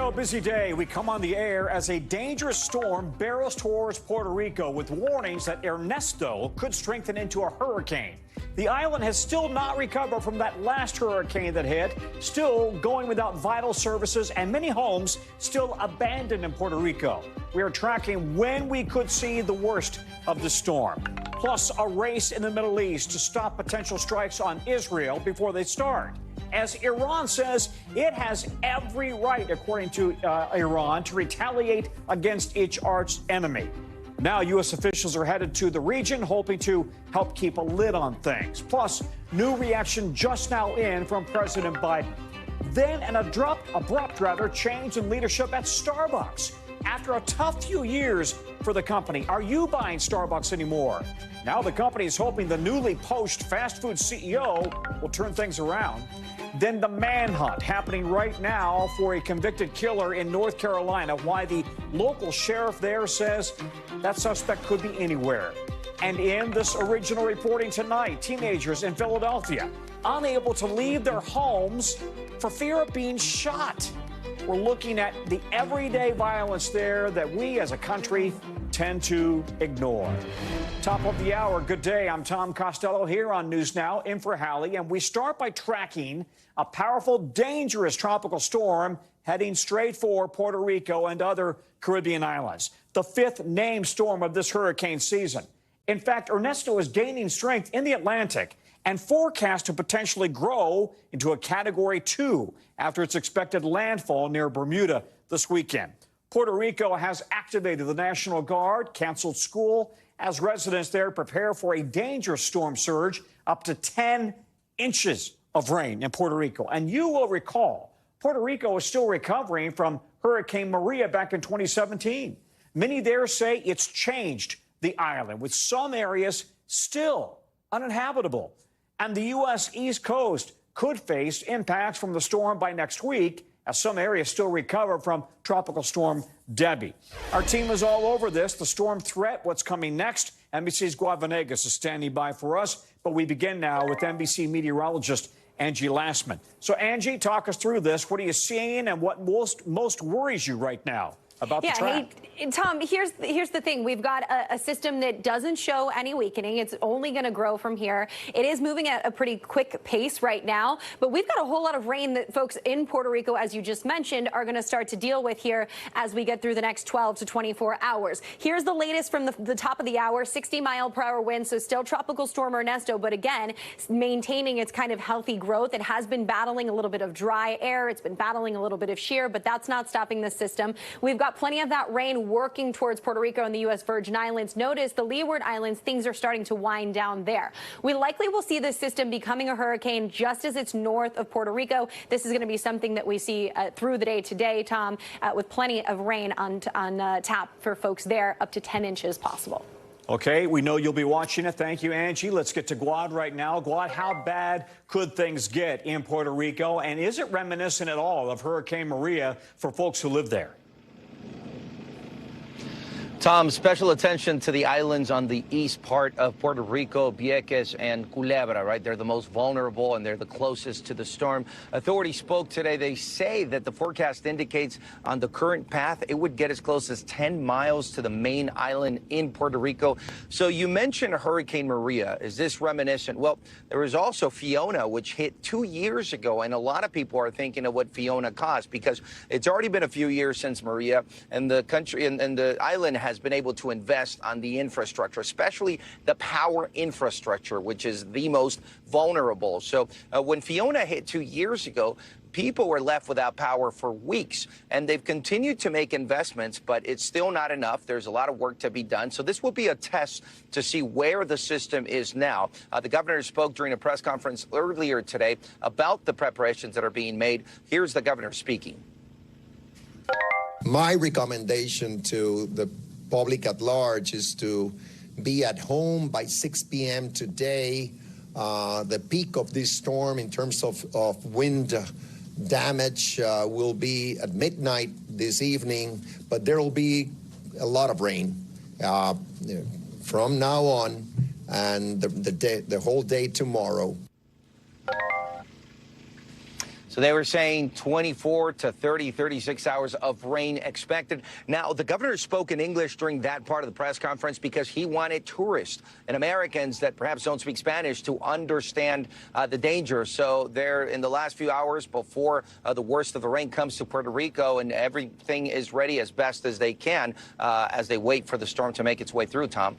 Show, busy day. We come on the air as a dangerous storm barrels towards Puerto Rico with warnings that Ernesto could strengthen into a hurricane. The island has still not recovered from that last hurricane that hit, still going without vital services, and many homes still abandoned in Puerto Rico. We are tracking when we could see the worst of the storm. Plus, a race in the Middle East to stop potential strikes on Israel before they start, as Iran says it has every right, according to Iran, to retaliate against its arch enemy. Now, U.S. officials are headed to the region, hoping to help keep a lid on things. Plus, new reaction just now in from President Biden. Then an abrupt change in leadership at Starbucks. After a tough few years for the company, are you buying Starbucks anymore? Now the company is hoping the newly poached fast food CEO will turn things around. Then the manhunt happening right now for a convicted killer in North Carolina. Why the local sheriff there says that suspect could be anywhere. And in this original reporting tonight, teenagers in Philadelphia unable to leave their homes for fear of being shot. We're looking at the everyday violence there that we as a country tend to ignore. Top of the hour, good day. I'm Tom Costello here on News Now, in for Hallie, and we start by tracking a powerful, dangerous tropical storm heading straight for Puerto Rico and other Caribbean islands. The fifth named storm of this hurricane season. In fact, Ernesto is gaining strength in the Atlantic and forecast to potentially grow into a Category 2 after its expected landfall near Bermuda this weekend. Puerto Rico has activated the National Guard, canceled school, as residents there prepare for a dangerous storm surge up to 10 inches of rain in Puerto Rico. And you will recall, Puerto Rico is still recovering from Hurricane Maria back in 2017. Many there say it's changed the island, with some areas still uninhabitable. And the U.S. East Coast could face impacts from the storm by next week, as some areas still recover from Tropical Storm Debbie. Our team is all over this, the storm threat, what's coming next. NBC's Guad Venegas is standing by for us, but we begin now with NBC meteorologist Angie Lastman. So, Angie, talk us through this. What are you seeing, and what most worries you right now about the track? Hey, Tom, here's the thing. We've got a system that doesn't show any weakening. It's only going to grow from here. It is moving at a pretty quick pace right now, but we've got a whole lot of rain that folks in Puerto Rico, as you just mentioned, are going to start to deal with here as we get through the next 12 to 24 hours. Here's the latest from the top of the hour, 60-mile-per-hour winds, so still Tropical Storm Ernesto, but again, maintaining its kind of healthy growth. It has been battling a little bit of dry air. It's been battling a little bit of shear, but that's not stopping the system. We've got plenty of that rain working towards Puerto Rico and the U.S. Virgin Islands. Notice the Leeward Islands, things are starting to wind down there. We likely will see this system becoming a hurricane just as it's north of Puerto Rico. This is going to be something that we see through the day today, Tom, with plenty of rain on tap for folks there, up to 10 inches possible. Okay, we know you'll be watching it. Thank you, Angie. Let's get to Guad right now. Guad, how bad could things get in Puerto Rico? And is it reminiscent at all of Hurricane Maria for folks who live there? Tom, special attention to the islands on the east part of Puerto Rico, Vieques and Culebra, right? They're the most vulnerable and they're the closest to the storm. Authorities spoke today. They say that the forecast indicates on the current path, it would get as close as 10 miles to the main island in Puerto Rico. So you mentioned Hurricane Maria. Is this reminiscent? Well, there was also Fiona, which hit 2 years ago. And a lot of people are thinking of what Fiona caused, because it's already been a few years since Maria, and the country and the island has been able to invest on the infrastructure, especially the power infrastructure, which is the most vulnerable. So when Fiona hit 2 years ago, people were left without power for weeks, and they've continued to make investments, but it's still not enough. There's a lot of work to be done. So this will be a test to see where the system is now. The governor spoke during a press conference earlier today about the preparations that are being made. Here's the governor speaking. My recommendation to the public at large is to be at home by 6 p.m. today. The peak of this storm in terms of wind damage will be at midnight this evening, but there will be a lot of rain from now on and the whole day tomorrow. So they were saying 24 to 30, 36 hours of rain expected. Now, the governor spoke in English during that part of the press conference because he wanted tourists and Americans that perhaps don't speak Spanish to understand the danger. So they're in the last few hours before the worst of the rain comes to Puerto Rico, and everything is ready as best as they can as they wait for the storm to make its way through, Tom.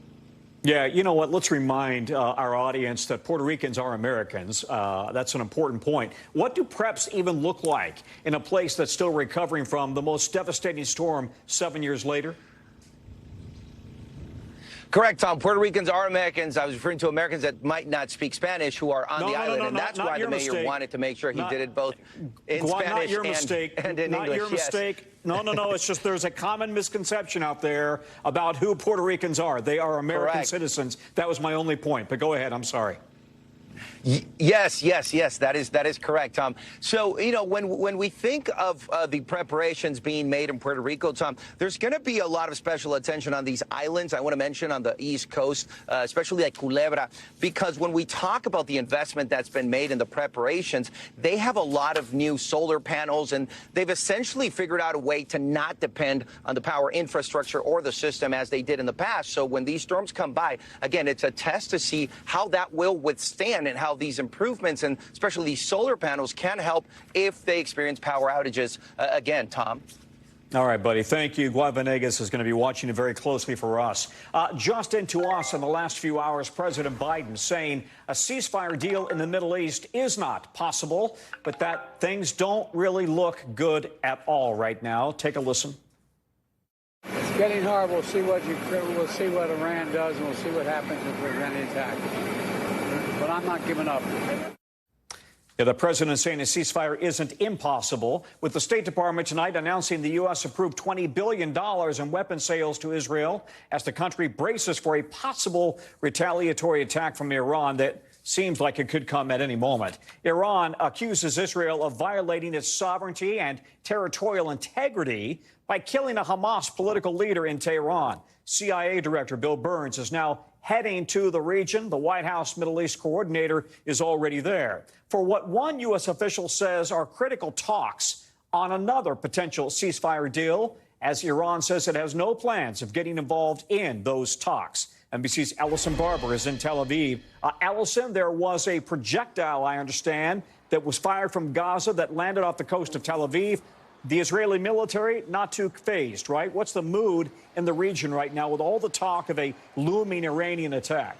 Yeah, you know what? Let's remind our audience that Puerto Ricans are Americans. That's an important point. What do preps even look like in a place that's still recovering from the most devastating storm 7 years later? Correct, Tom. Puerto Ricans are Americans. I was referring to Americans that might not speak Spanish who are on the island, and that's why the mayor wanted to make sure he did it both in Spanish and in English. Not your mistake. No. It's just there's a common misconception out there about who Puerto Ricans are. They are American citizens. That was my only point. But go ahead. I'm sorry. Yes. That is correct, Tom. So, you know, when we think of the preparations being made in Puerto Rico, Tom, there's going to be a lot of special attention on these islands. I want to mention on the East Coast, especially like Culebra, because when we talk about the investment that's been made in the preparations, they have a lot of new solar panels, and they've essentially figured out a way to not depend on the power infrastructure or the system as they did in the past. So when these storms come by, again, it's a test to see how that will withstand and how these improvements and especially these solar panels can help if they experience power outages again, Tom. All right, buddy. Thank you. Gua Venegas is going to be watching it very closely for us. Just into us in the last few hours, President Biden saying a ceasefire deal in the Middle East is not possible, but that things don't really look good at all right now. Take a listen. It's getting hard. We'll see what Iran does, and we'll see what happens if there's any attack. But I'm not giving up. Yeah, the president saying a ceasefire isn't impossible, with the State Department tonight announcing the U.S. approved $20 billion in weapon sales to Israel as the country braces for a possible retaliatory attack from Iran that seems like it could come at any moment. Iran accuses Israel of violating its sovereignty and territorial integrity by killing a Hamas political leader in Tehran. CIA Director Bill Burns is now heading to the region. The White House Middle East coordinator is already there for what one U.S. official says are critical talks on another potential ceasefire deal, as Iran says it has no plans of getting involved in those talks. NBC's Allison Barber is in Tel Aviv. Allison, there was a projectile, I understand, that was fired from Gaza that landed off the coast of Tel Aviv. The Israeli military not too phased, right? What's the mood in the region right now with all the talk of a looming Iranian attack?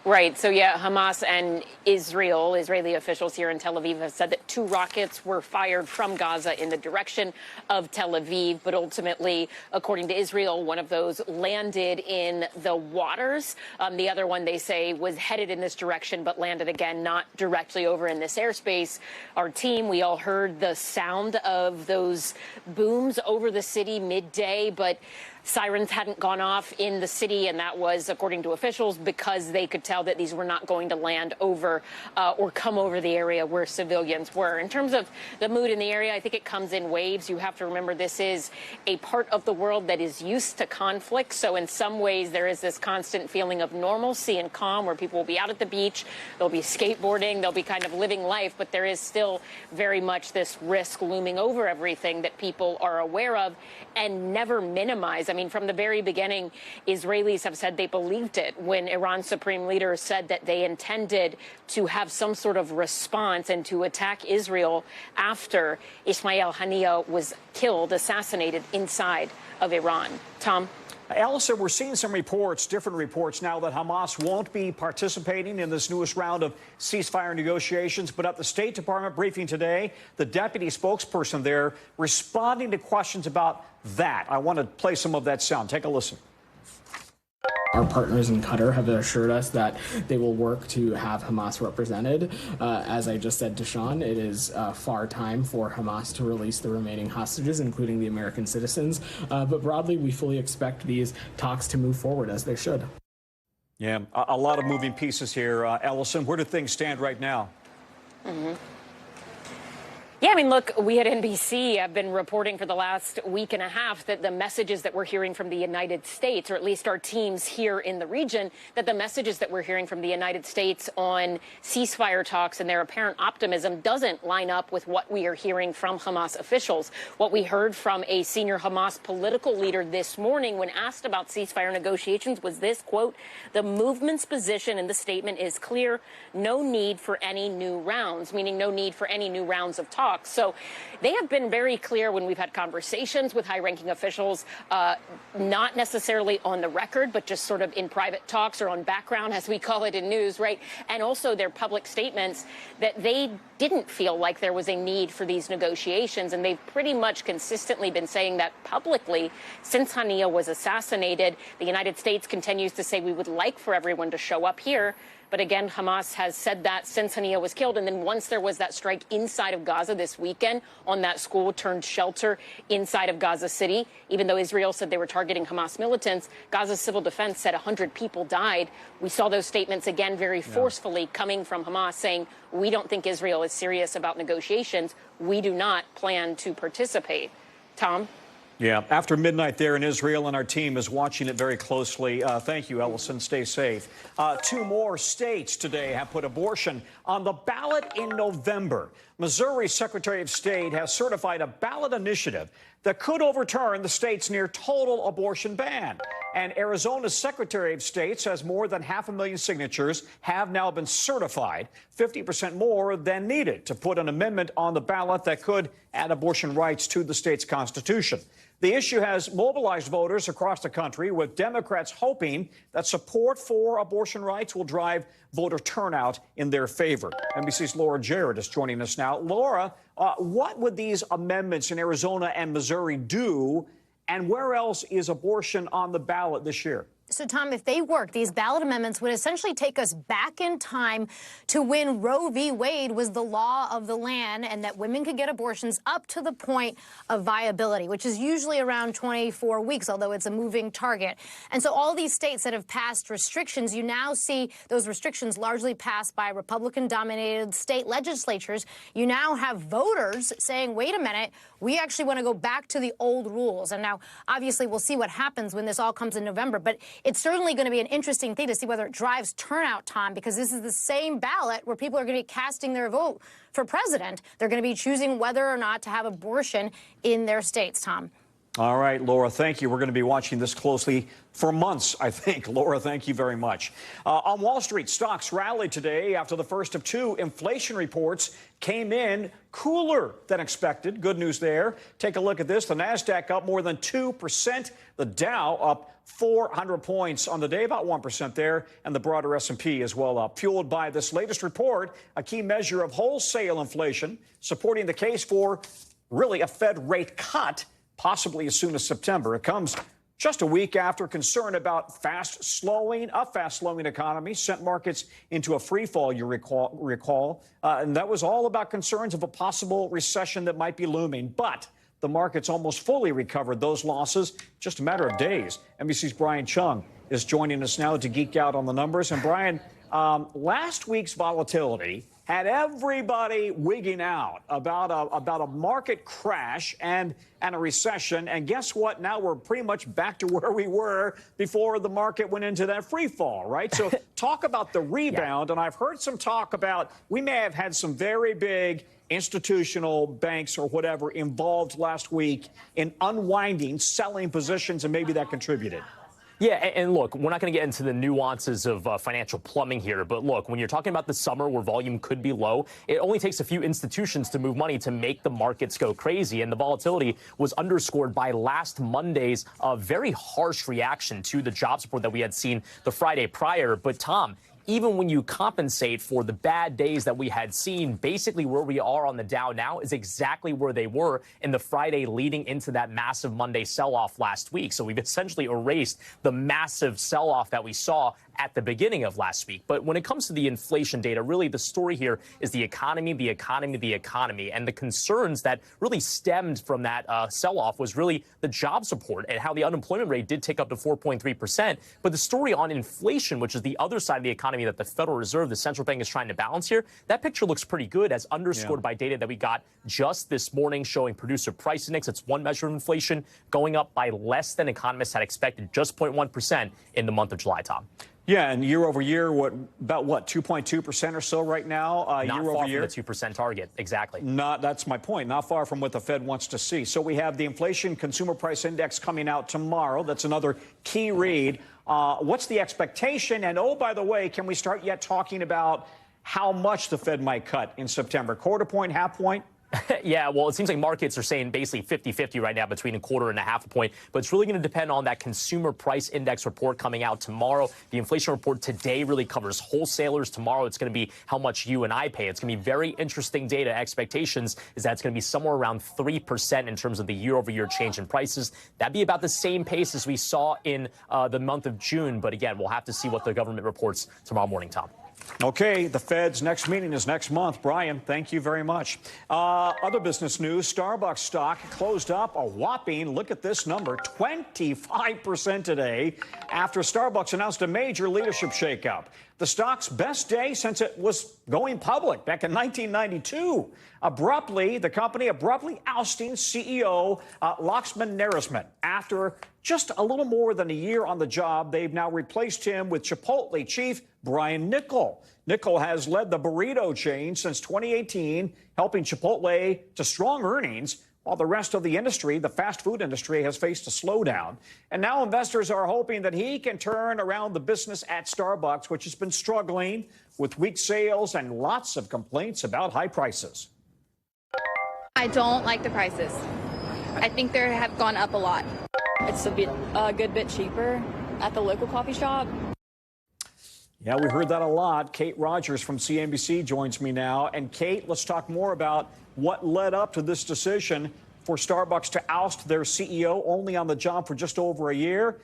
Right. So, yeah, Hamas and Israeli officials here in Tel Aviv have said that 2 rockets were fired from Gaza in the direction of Tel Aviv. But ultimately, according to Israel, one of those landed in the waters. The other one, they say, was headed in this direction, but landed again, not directly over in this airspace. Our team, we all heard the sound of those booms over the city midday, but sirens hadn't gone off in the city, and that was, according to officials, because they could tell that these were not going to land over or come over the area where civilians were. In terms of the mood in the area, I think it comes in waves. You have to remember this is a part of the world that is used to conflict. So in some ways, there is this constant feeling of normalcy and calm where people will be out at the beach, they'll be skateboarding, they'll be kind of living life, but there is still very much this risk looming over everything that people are aware of and never minimize. I mean, from the very beginning, Israelis have said they believed it when Iran's supreme leader said that they intended to have some sort of response and to attack Israel after Ismail Haniyeh was killed, assassinated inside of Iran. Tom? Allison, we're seeing some reports, different reports now, that Hamas won't be participating in this newest round of ceasefire negotiations. But at the State Department briefing today, the deputy spokesperson there responding to questions about that. I want to play some of that sound. Take a listen. Our partners in Qatar have assured us that they will work to have Hamas represented. As I just said to Sean, it is far time for Hamas to release the remaining hostages, including the American citizens. But broadly, we fully expect these talks to move forward as they should. Yeah, a lot of moving pieces here. Allison, where do things stand right now? Yeah, I mean, look, we at NBC have been reporting for the last week and a half that the messages that we're hearing from the United States, or at least our teams here in the region, that the messages that we're hearing from the United States on ceasefire talks and their apparent optimism doesn't line up with what we are hearing from Hamas officials. What we heard from a senior Hamas political leader this morning when asked about ceasefire negotiations was this, quote, "The movement's position in the statement is clear, no need for any new rounds," meaning no need for any new rounds of talks. So they have been very clear when we've had conversations with high-ranking officials, not necessarily on the record, but just sort of in private talks or on background, as we call it in news, right? And also their public statements that they didn't feel like there was a need for these negotiations. And they've pretty much consistently been saying that publicly since Hania was assassinated. The United States continues to say we would like for everyone to show up here. But again, Hamas has said that since Hania was killed. And then once there was that strike inside of Gaza this weekend on that school turned shelter inside of Gaza City, even though Israel said they were targeting Hamas militants, Gaza's civil defense said 100 people died. We saw those statements again very forcefully coming from Hamas saying, we don't think Israel is serious about negotiations. We do not plan to participate. Tom? Yeah, after midnight there in Israel, and our team is watching it very closely. Thank you, Ellison. Stay safe. Two more states today have put abortion on the ballot in November. Missouri's Secretary of State has certified a ballot initiative that could overturn the state's near total abortion ban. And Arizona's Secretary of State says more than 500,000 signatures have now been certified, 50% more than needed to put an amendment on the ballot that could add abortion rights to the state's constitution. The issue has mobilized voters across the country, with Democrats hoping that support for abortion rights will drive voter turnout in their favor. NBC's Laura Jarrett is joining us now. Laura, what would these amendments in Arizona and Missouri do, and where else is abortion on the ballot this year? So, Tom, if they work, these ballot amendments would essentially take us back in time to when Roe v. Wade was the law of the land, and that women could get abortions up to the point of viability, which is usually around 24 weeks, although it's a moving target. And so all these states that have passed restrictions, you now see those restrictions largely passed by Republican-dominated state legislatures. You now have voters saying, wait a minute, we actually want to go back to the old rules. And now, obviously, we'll see what happens when this all comes in November. But it's certainly going to be an interesting thing to see whether it drives turnout, Tom, because this is the same ballot where people are going to be casting their vote for president. They're going to be choosing whether or not to have abortion in their states, Tom. All right, Laura, thank you. We're going to be watching this closely for months, I think. Laura, thank you very much. On Wall Street, stocks rallied today after the first of two inflation reports came in cooler than expected. Good news there. Take a look at this. The Nasdaq up more than 2%. The Dow up 400 points on the day, about 1% there, and the broader S&P as well up, fueled by this latest report, a key measure of wholesale inflation, supporting the case for really a Fed rate cut, possibly as soon as September. It comes just a week after concern about a fast slowing economy sent markets into a free fall, you recall. And that was all about concerns of a possible recession that might be looming. But the markets almost fully recovered those losses, just a matter of days. NBC's Brian Chung is joining us now to geek out on the numbers. And Brian, last week's volatility had everybody wigging out about a market crash and a recession. And guess what? Now we're pretty much back to where we were before the market went into that free fall, right? So talk about the rebound. Yeah. And I've heard some talk about we may have had some very big institutional banks or whatever involved last week in unwinding, selling positions, and maybe that contributed. Yeah, and look, we're not going to get into the nuances of financial plumbing here, but look, when you're talking about the summer where volume could be low, it only takes a few institutions to move money to make the markets go crazy, and the volatility was underscored by last Monday's very harsh reaction to the jobs report that we had seen the Friday prior. But Tom, even when you compensate for the bad days that we had seen, basically where we are on the Dow now is exactly where they were in the Friday leading into that massive Monday sell-off last week. So we've essentially erased the massive sell-off that we saw at the beginning of last week. But when it comes to the inflation data, really the story here is the economy, the economy, the economy. And the concerns that really stemmed from that sell-off was really the jobs report and how the unemployment rate did tick up to 4.3%. But the story on inflation, which is the other side of the economy economy that the Federal Reserve, the central bank, is trying to balance here, that picture looks pretty good, as underscored by data that we got just this morning showing producer price index. It's one measure of inflation going up by less than economists had expected, just 0.1% in the month of July, Tom. Yeah, and year over year, about 2.2% or so right now, Not year far over year. from the 2% target, exactly. That's my point. Not far from what the Fed wants to see. So we have the inflation consumer price index coming out tomorrow. That's another key read. What's the expectation? And oh, by the way, can we start yet talking about how much the Fed might cut in September? Quarter point, half point? Yeah, well, it seems like markets are saying basically 50-50 right now between a quarter and a half a point. But it's really going to depend on that consumer price index report coming out tomorrow. The inflation report today really covers wholesalers. Tomorrow, it's going to be how much you and I pay. It's going to be very interesting data. Expectations is that it's going to be somewhere around 3% in terms of the year-over-year change in prices. That'd be about the same pace as we saw in the month of June. But again, we'll have to see what the government reports tomorrow morning, Tom. Okay, the Fed's next meeting is next month. Brian, thank you very much. Other business news, Starbucks stock closed up a whopping, look at this number, 25% today after Starbucks announced a major leadership shakeup. The stock's best day since it was going public back in 1992. The company abruptly ousting CEO Laxman Narasimhan. After just a little more than a year on the job, they've now replaced him with Chipotle chief Brian Niccol. Niccol has led the burrito chain since 2018, helping Chipotle to strong earnings, while the rest of the industry, the fast food industry, has faced a slowdown. And now investors are hoping that he can turn around the business at Starbucks, which has been struggling with weak sales and lots of complaints about high prices. I don't like the prices. I think they have gone up a lot. It's a good bit cheaper at the local coffee shop. Yeah, we heard that a lot. Kate Rogers from CNBC joins me now. And Kate, let's talk more about what led up to this decision for Starbucks to oust their CEO, only on the job for just over a year.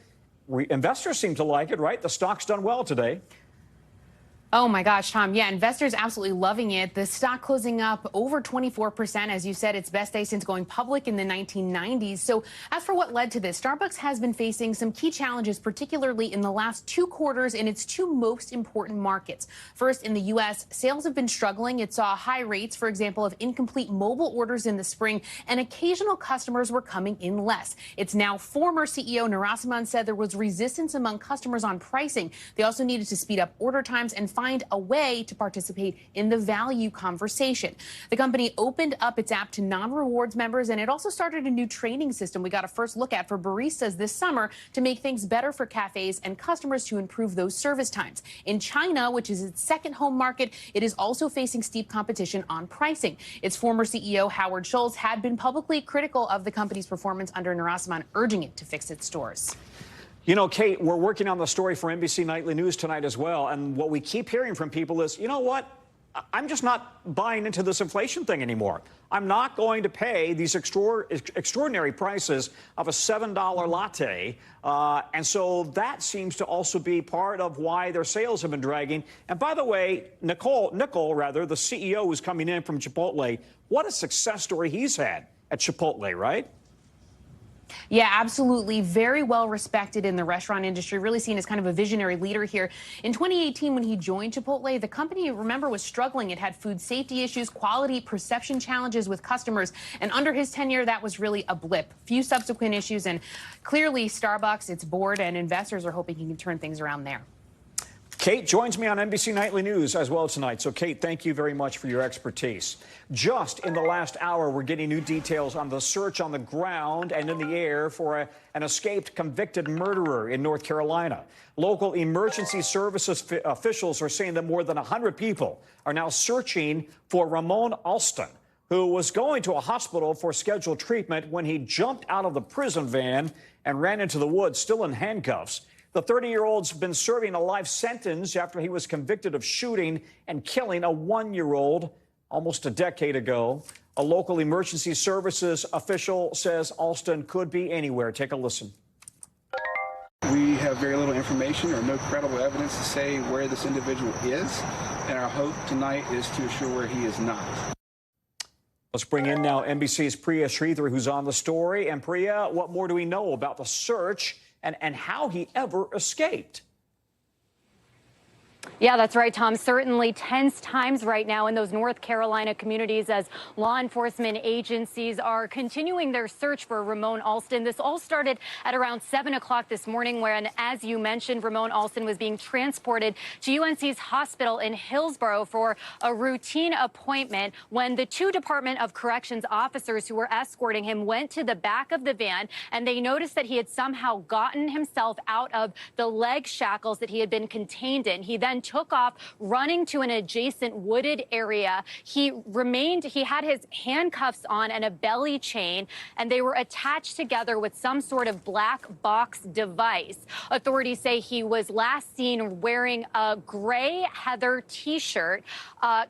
Investors seem to like it, right? The stock's done well today. Oh my gosh, Tom. Yeah, investors absolutely loving it. The stock closing up over 24%, as you said, its best day since going public in the 1990s. So as for what led to this, Starbucks has been facing some key challenges, particularly in the last 2 quarters in its 2 most important markets. First, in the U.S., sales have been struggling. It saw high rates, for example, of incomplete mobile orders in the spring, and occasional customers were coming in less. Its now former CEO Narasimhan said there was resistance among customers on pricing. They also needed to speed up order times and find a way to participate in the value conversation. The company opened up its app to non-rewards members, and it also started a new training system we got a first look at for baristas this summer to make things better for cafes and customers to improve those service times. In China, which is its second home market, it is also facing steep competition on pricing. Its former CEO, Howard Schultz, had been publicly critical of the company's performance under Narasimhan, urging it to fix its stores. You know, Kate, we're working on the story for NBC Nightly News tonight as well. And what we keep hearing from people is, you know what? I'm just not buying into this inflation thing anymore. I'm not going to pay these extraordinary prices of a $7 latte. And so that seems to also be part of why their sales have been dragging. And by the way, Niccol, the CEO who's coming in from Chipotle, what a success story he's had at Chipotle, right? Yeah, absolutely. Very well respected in the restaurant industry, really seen as kind of a visionary leader here. In 2018, when he joined Chipotle, the company, remember, was struggling. It had food safety issues, quality perception challenges with customers. And under his tenure, that was really a blip. Few subsequent issues. And clearly, Starbucks, its board and investors are hoping he can turn things around there. Kate joins me on NBC Nightly News as well tonight. So, Kate, thank you very much for your expertise. Just in the last hour, we're getting new details on the search on the ground and in the air for an escaped convicted murderer in North Carolina. Local emergency services officials are saying that more than 100 people are now searching for Ramon Alston, who was going to a hospital for scheduled treatment when he jumped out of the prison van and ran into the woods, still in handcuffs. The 30-year-old's been serving a life sentence after he was convicted of shooting and killing a 1-year-old almost a decade ago. A local emergency services official says Alston could be anywhere. Take a listen. We have very little information or no credible evidence to say where this individual is, and our hope tonight is to assure where he is not. Let's bring in now NBC's Priya Sridhar, who's on the story. And Priya, what more do we know about the search and how he ever escaped? Yeah, that's right, Tom. Certainly tense times right now in those North Carolina communities as law enforcement agencies are continuing their search for Ramon Alston. This all started at around 7 o'clock this morning when, as you mentioned, Ramon Alston was being transported to UNC's hospital in Hillsborough for a routine appointment when the two Department of Corrections officers who were escorting him went to the back of the van and they noticed that he had somehow gotten himself out of the leg shackles that he had been contained in. He then took off running to an adjacent wooded area. He had his handcuffs on and a belly chain, and they were attached together with some sort of black box device. Authorities say he was last seen wearing a gray heather T-shirt,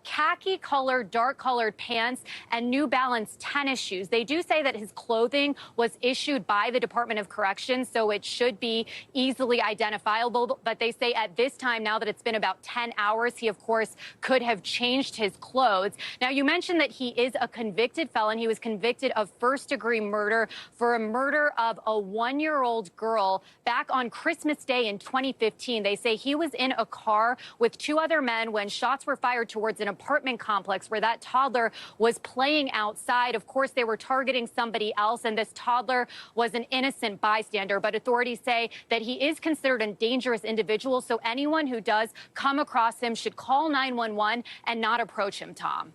khaki colored, dark colored pants, and New Balance tennis shoes. They do say that his clothing was issued by the Department of Corrections, so it should be easily identifiable. But they say at this time, now that it's been about 10 hours, he, of course, could have changed his clothes. Now, you mentioned that he is a convicted felon. He was convicted of first-degree murder for a murder of a one-year-old girl back on Christmas Day in 2015. They say he was in a car with two other men when shots were fired towards an apartment complex where that toddler was playing outside. Of course, they were targeting somebody else, and this toddler was an innocent bystander. But authorities say that he is considered a dangerous individual, so anyone who does come across him should call 911 and not approach him, Tom.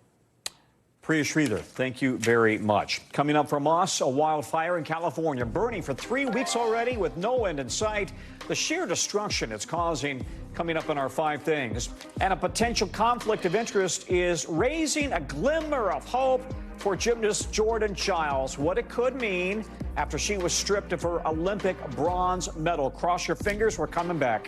Priya Sridhar, thank you very much. Coming up from us, a wildfire in California burning for 3 weeks already with no end in sight. The sheer destruction it's causing coming up in our 5 things. And a potential conflict of interest is raising a glimmer of hope for gymnast Jordan Childs. What it could mean after she was stripped of her Olympic bronze medal. Cross your fingers, we're coming back.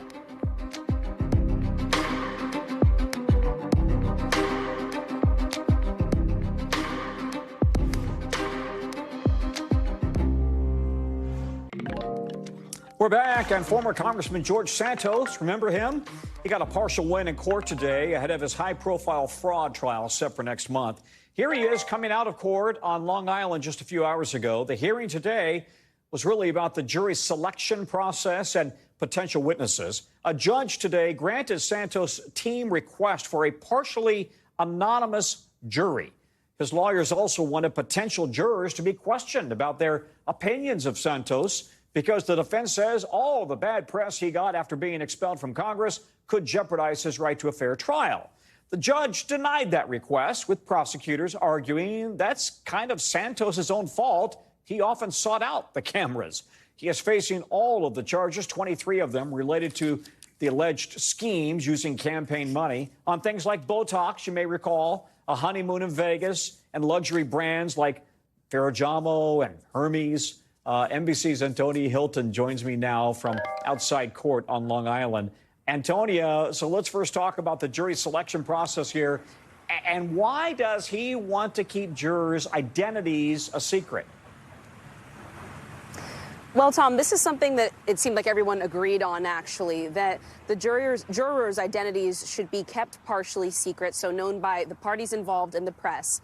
We're back, and former Congressman George Santos, remember him? He got a partial win in court today ahead of his high-profile fraud trial set for next month. Here he is coming out of court on Long Island just a few hours ago. The hearing today was really about the jury selection process and potential witnesses. A judge today granted Santos' team request for a partially anonymous jury. His lawyers also wanted potential jurors to be questioned about their opinions of Santos, because the defense says all the bad press he got after being expelled from Congress could jeopardize his right to a fair trial. The judge denied that request, with prosecutors arguing that's kind of Santos' own fault. He often sought out the cameras. He is facing all of the charges, 23 of them related to the alleged schemes using campaign money on things like Botox, you may recall, a honeymoon in Vegas, and luxury brands like Ferragamo and Hermes. NBC's Antonia Hilton joins me now from outside court on Long Island. Antonia, so let's first talk about the jury selection process here. And why does he want to keep jurors' identities a secret? Well, Tom, this is something that it seemed like everyone agreed on, actually, that the jurors' identities should be kept partially secret, so known by the parties involved in the press,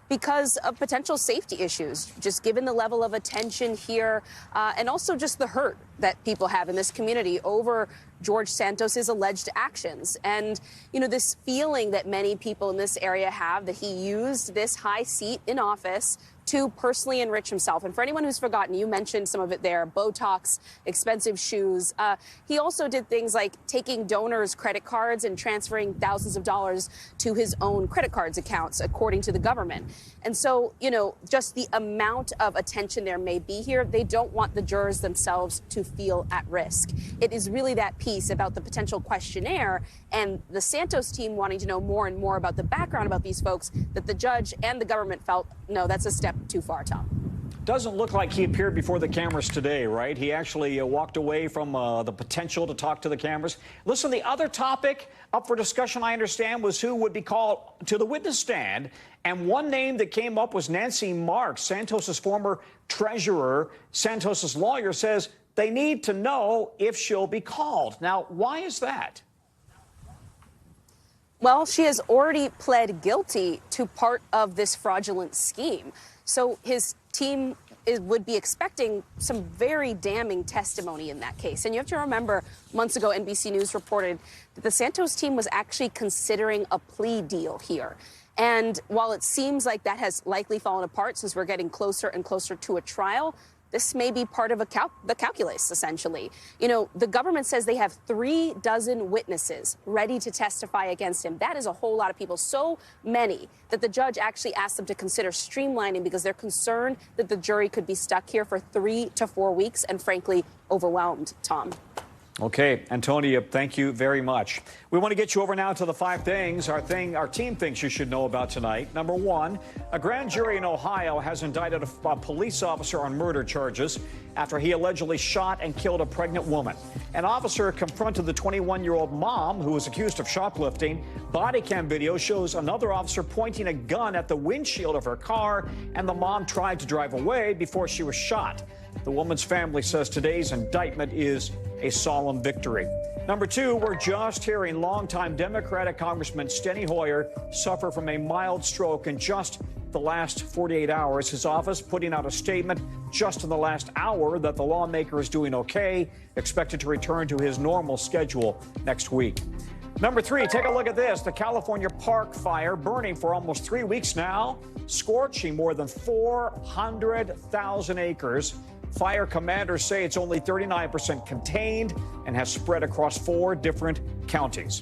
because of potential safety issues, just given the level of attention here, and also just the hurt that people have in this community over George Santos' alleged actions. And, you know, this feeling that many people in this area have that he used this high seat in office to personally enrich himself. And for anyone who's forgotten, you mentioned some of it there, Botox, expensive shoes. He also did things like taking donors' credit cards and transferring thousands of dollars to his own credit cards accounts, according to the government. And so, you know, just the amount of attention there may be here, they don't want the jurors themselves to feel at risk. It is really that piece about the potential questionnaire and the Santos team wanting to know more and more about the background about these folks that the judge and the government felt, no, that's a step too far, Tom. Doesn't look like he appeared before the cameras today, right? He actually walked away from the potential to talk to the cameras. Listen, the other topic up for discussion, I understand, was who would be called to the witness stand. And one name that came up was Nancy Marks, Santos' former treasurer. Santos' lawyer says they need to know if she'll be called. Now, why is that? Well, she has already pled guilty to part of this fraudulent scheme. So his team would be expecting some very damning testimony in that case. And you have to remember, months ago, NBC News reported that the Santos team was actually considering a plea deal here. And while it seems like that has likely fallen apart since we're getting closer and closer to a trial, this may be part of the calculus, essentially. You know, the government says they have 36 witnesses ready to testify against him. That is a whole lot of people, so many that the judge actually asked them to consider streamlining because they're concerned that the jury could be stuck here for 3 to 4 weeks and, frankly, overwhelmed, Tom. Okay, Antonia, thank you very much. We want to get you over now to the 5 things our team thinks you should know about tonight. Number 1, a grand jury in Ohio has indicted a police officer on murder charges after he allegedly shot and killed a pregnant woman. An officer confronted the 21-year-old mom who was accused of shoplifting. Body cam video shows another officer pointing a gun at the windshield of her car, and the mom tried to drive away before she was shot. The woman's family says today's indictment is a solemn victory. Number 2, we're just hearing longtime Democratic Congressman Steny Hoyer suffer from a mild stroke in just the last 48 hours. His office putting out a statement just in the last hour that the lawmaker is doing okay, expected to return to his normal schedule next week. Number 3, take a look at this. The California Park fire burning for almost 3 weeks now, scorching more than 400,000 acres. Fire commanders say it's only 39% contained and has spread across 4 different counties.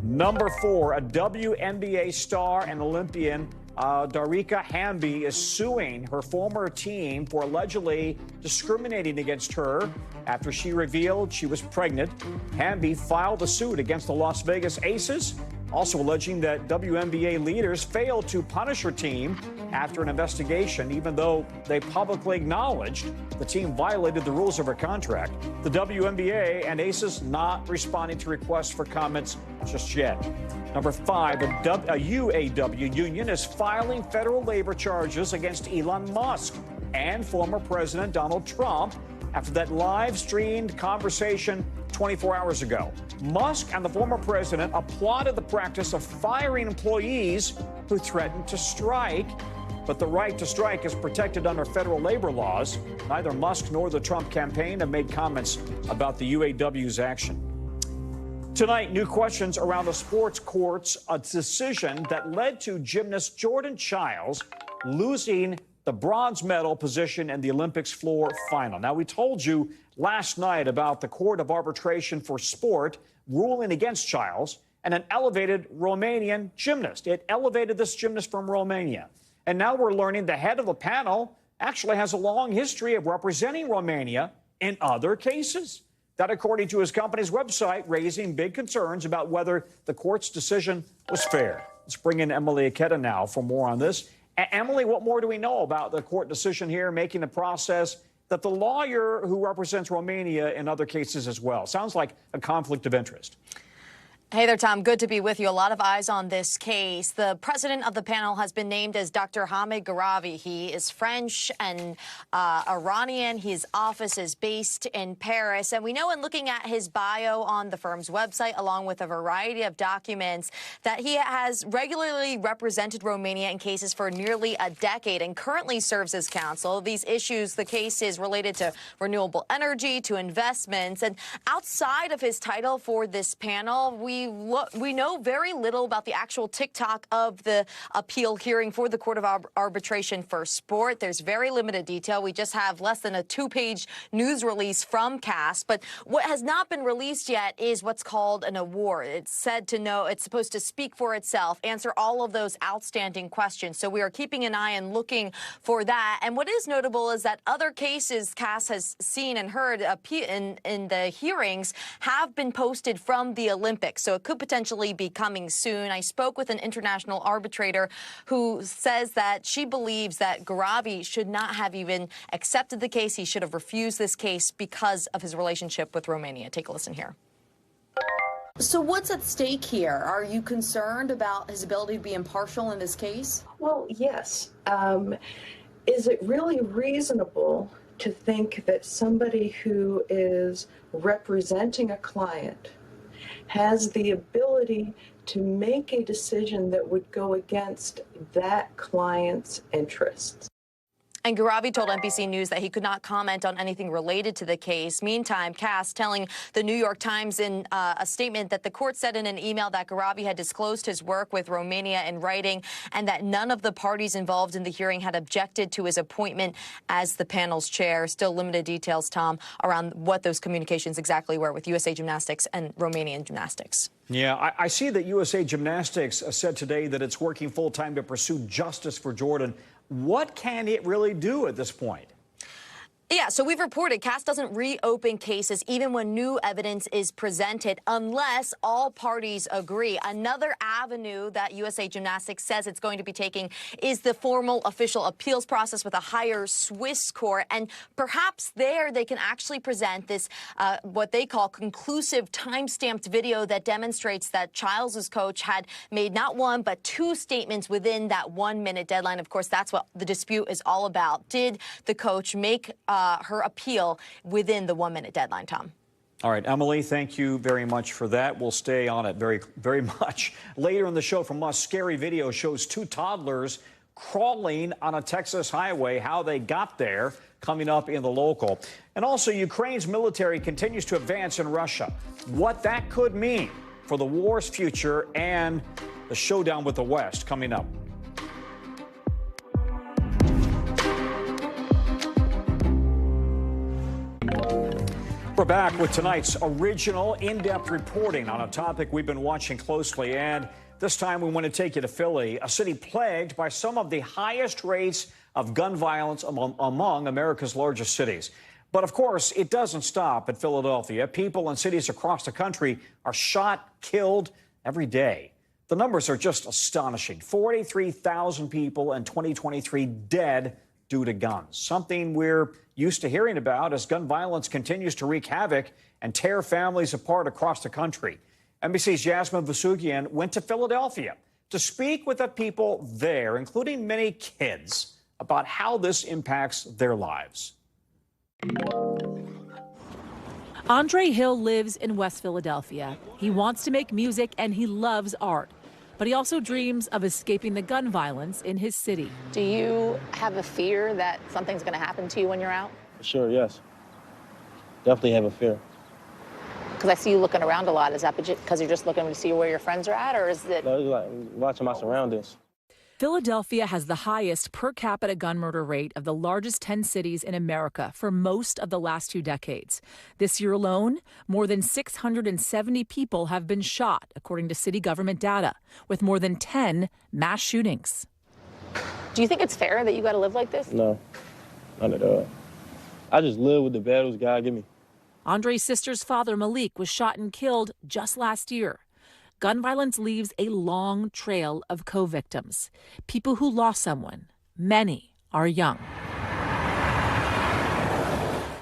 Number 4, a WNBA star and Olympian, Darika Hamby, is suing her former team for allegedly discriminating against her after she revealed she was pregnant. Hamby filed a suit against the Las Vegas Aces, also alleging that WNBA leaders failed to punish her team after an investigation, even though they publicly acknowledged the team violated the rules of her contract. The WNBA and Aces not responding to requests for comments just yet. Number 5, a UAW union is filing federal labor charges against Elon Musk and former President Donald Trump after that live-streamed conversation 24 hours ago. Musk and the former president applauded the practice of firing employees who threatened to strike, but the right to strike is protected under federal labor laws. Neither Musk nor the Trump campaign have made comments about the UAW's action. Tonight, new questions around the sports courts, a decision that led to gymnast Jordan Childs losing the bronze medal position in the Olympics floor final. Now, we told you last night about the Court of Arbitration for Sport ruling against Childs and an elevated Romanian gymnast. It elevated this gymnast from Romania. And now we're learning the head of the panel actually has a long history of representing Romania in other cases. That, according to his company's website, raising big concerns about whether the court's decision was fair. Let's bring in Emily Aketa now for more on this. Emily, what more do we know about the court decision here, making the process that the lawyer who represents Romania in other cases as well? Sounds like a conflict of interest. Hey there, Tom. Good to be with you. A lot of eyes on this case. The president of the panel has been named as Dr. Hamid Gharavi. He is French and Iranian. His office is based in Paris. And we know in looking at his bio on the firm's website, along with a variety of documents, that he has regularly represented Romania in cases for nearly a decade and currently serves as counsel. These issues, the case is related to renewable energy, to investments. And outside of his title for this panel, we know very little about the actual tick-tock of the appeal hearing for the Court of Arbitration for Sport. There's very limited detail. We just have less than a 2-page news release from CAS. But what has not been released yet is what's called an award. It's said to know it's supposed to speak for itself, answer all of those outstanding questions. So we are keeping an eye and looking for that. And what is notable is that other cases CAS has seen and heard in the hearings have been posted from the Olympics. So it could potentially be coming soon. I spoke with an international arbitrator who says that she believes that Gharavi should not have even accepted the case. He should have refused this case because of his relationship with Romania. Take a listen here. So what's at stake here? Are you concerned about his ability to be impartial in this case? Well, yes. Is it really reasonable to think that somebody who is representing a client has the ability to make a decision that would go against that client's interests? And Garavi told NBC News that he could not comment on anything related to the case. Meantime, Cass telling the New York Times in a statement that the court said in an email that Garavi had disclosed his work with Romania in writing and that none of the parties involved in the hearing had objected to his appointment as the panel's chair. Still limited details, Tom, around what those communications exactly were with USA Gymnastics and Romanian Gymnastics. Yeah, I see that USA Gymnastics said today that it's working full-time to pursue justice for Jordan. What can it really do at this point? Yeah, so we've reported Cass doesn't reopen cases even when new evidence is presented unless all parties agree. Another avenue that USA Gymnastics says it's going to be taking is the formal official appeals process with a higher Swiss court. And perhaps there they can actually present this, what they call conclusive time-stamped video that demonstrates that Childs' coach had made not one but two statements within that 1-minute deadline. Of course, that's what the dispute is all about. Did the coach make her appeal within the 1-minute deadline, Tom? All right, Emily, thank you very much for that. We'll stay on it very, very much. Later in the show from us, scary video shows two toddlers crawling on a Texas highway, how they got there, coming up in the local. And also, Ukraine's military continues to advance in Russia. What that could mean for the war's future and the showdown with the West coming up. We're back with tonight's original in-depth reporting on a topic we've been watching closely. And this time we want to take you to Philly, a city plagued by some of the highest rates of gun violence among America's largest cities. But of course, it doesn't stop at Philadelphia. People in cities across the country are shot, killed every day. The numbers are just astonishing. 43,000 people in 2023 dead due to guns, something we're used to hearing about as gun violence continues to wreak havoc and tear families apart across the country. NBC's Yasmin Vasugian went to Philadelphia to speak with the people there, including many kids, about how this impacts their lives. Andre Hill lives in West Philadelphia. He wants to make music and he loves art, but he also dreams of escaping the gun violence in his city. Do you have a fear that something's going to happen to you when you're out? Sure, yes. Definitely have a fear. Because I see you looking around a lot. Is that because you're just looking to see where your friends are at, or is it? No, it's like watching my surroundings. Philadelphia has the highest per capita gun murder rate of the largest 10 cities in America for most of the last 2 decades. This year alone, more than 670 people have been shot, according to city government data, with more than 10 mass shootings. Do you think it's fair that you got to live like this? No, not at all. I just live with the battles God give me. Andre's sister's father, Malik, was shot and killed just last year. Gun violence leaves a long trail of co-victims, people who lost someone. Many are young.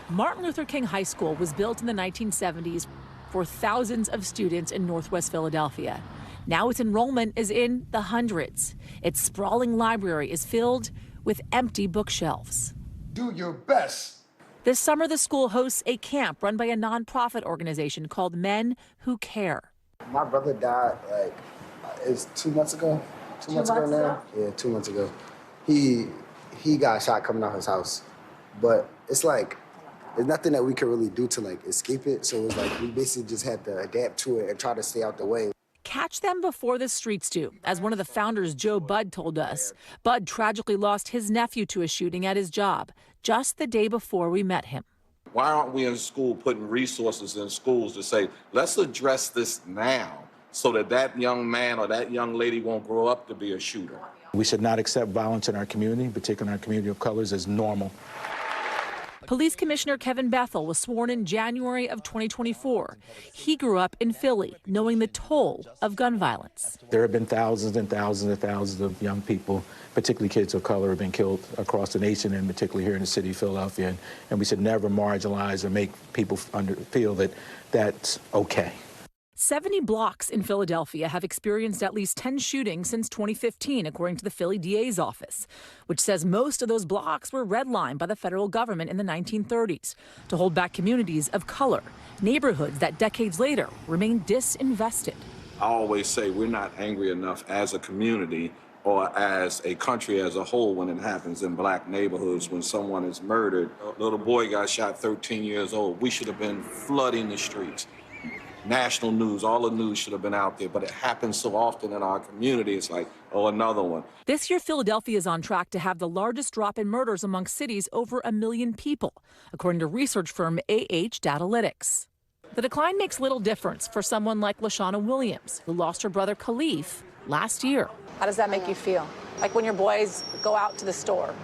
Martin Luther King High School was built in the 1970s for thousands of students in Northwest Philadelphia. Now its enrollment is in the hundreds. Its sprawling library is filled with empty bookshelves. Do your best. This summer, the school hosts a camp run by a nonprofit organization called Men Who Care. My brother died, it's 2 months ago. 2 months ago now? Yeah, 2 months ago. He got shot coming out his house. But it's like, there's nothing that we could really do to escape it. So it's like we basically just had to adapt to it and try to stay out the way. Catch them before the streets do, as one of the founders, Joe Budd, told us. Budd tragically lost his nephew to a shooting at his job just the day before we met him. Why aren't we in school putting resources in schools to say, let's address this now so that that young man or that young lady won't grow up to be a shooter? We should not accept violence in our community, particularly in our community of colors, as normal. Police Commissioner Kevin Bethel was sworn in January of 2024. He grew up in Philly, knowing the toll of gun violence. There have been thousands and thousands and thousands of young people, particularly kids of color, have been killed across the nation and particularly here in the city of Philadelphia. And we should never marginalize or make people feel that that's okay. 70 blocks in Philadelphia have experienced at least 10 shootings since 2015, according to the Philly DA's office, which says most of those blocks were redlined by the federal government in the 1930s to hold back communities of color, neighborhoods that decades later remain disinvested. I always say we're not angry enough as a community or as a country as a whole when it happens in black neighborhoods, when someone is murdered. A little boy got shot, 13 years old. We should have been flooding the streets. National news, all the news should have been out there, but it happens so often in our community. It's like, oh, another one. This year, Philadelphia is on track to have the largest drop in murders among cities over 1 million people, according to research firm Datalytics. The decline makes little difference for someone like LaShawna Williams, who lost her brother Khalif last year. How does that make you feel? Like when your boys go out to the store?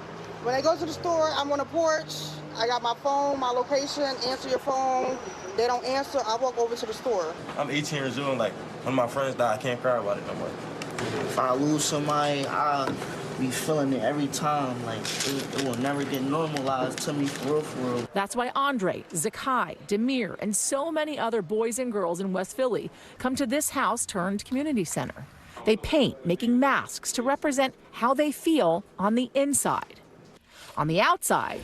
When they go to the store, I'm on the porch. I got my phone, my location, answer your phone. They don't answer, I walk over to the store. I'm 18 years old, like, when my friends die, I can't cry about it no more. If I lose somebody, I'll be feeling it every time. Like, it will never get normalized to me for real, for real. That's why Andre, Zakai, Demir, and so many other boys and girls in West Philly come to this house-turned-community center. They paint, making masks to represent how they feel on the inside. On the outside,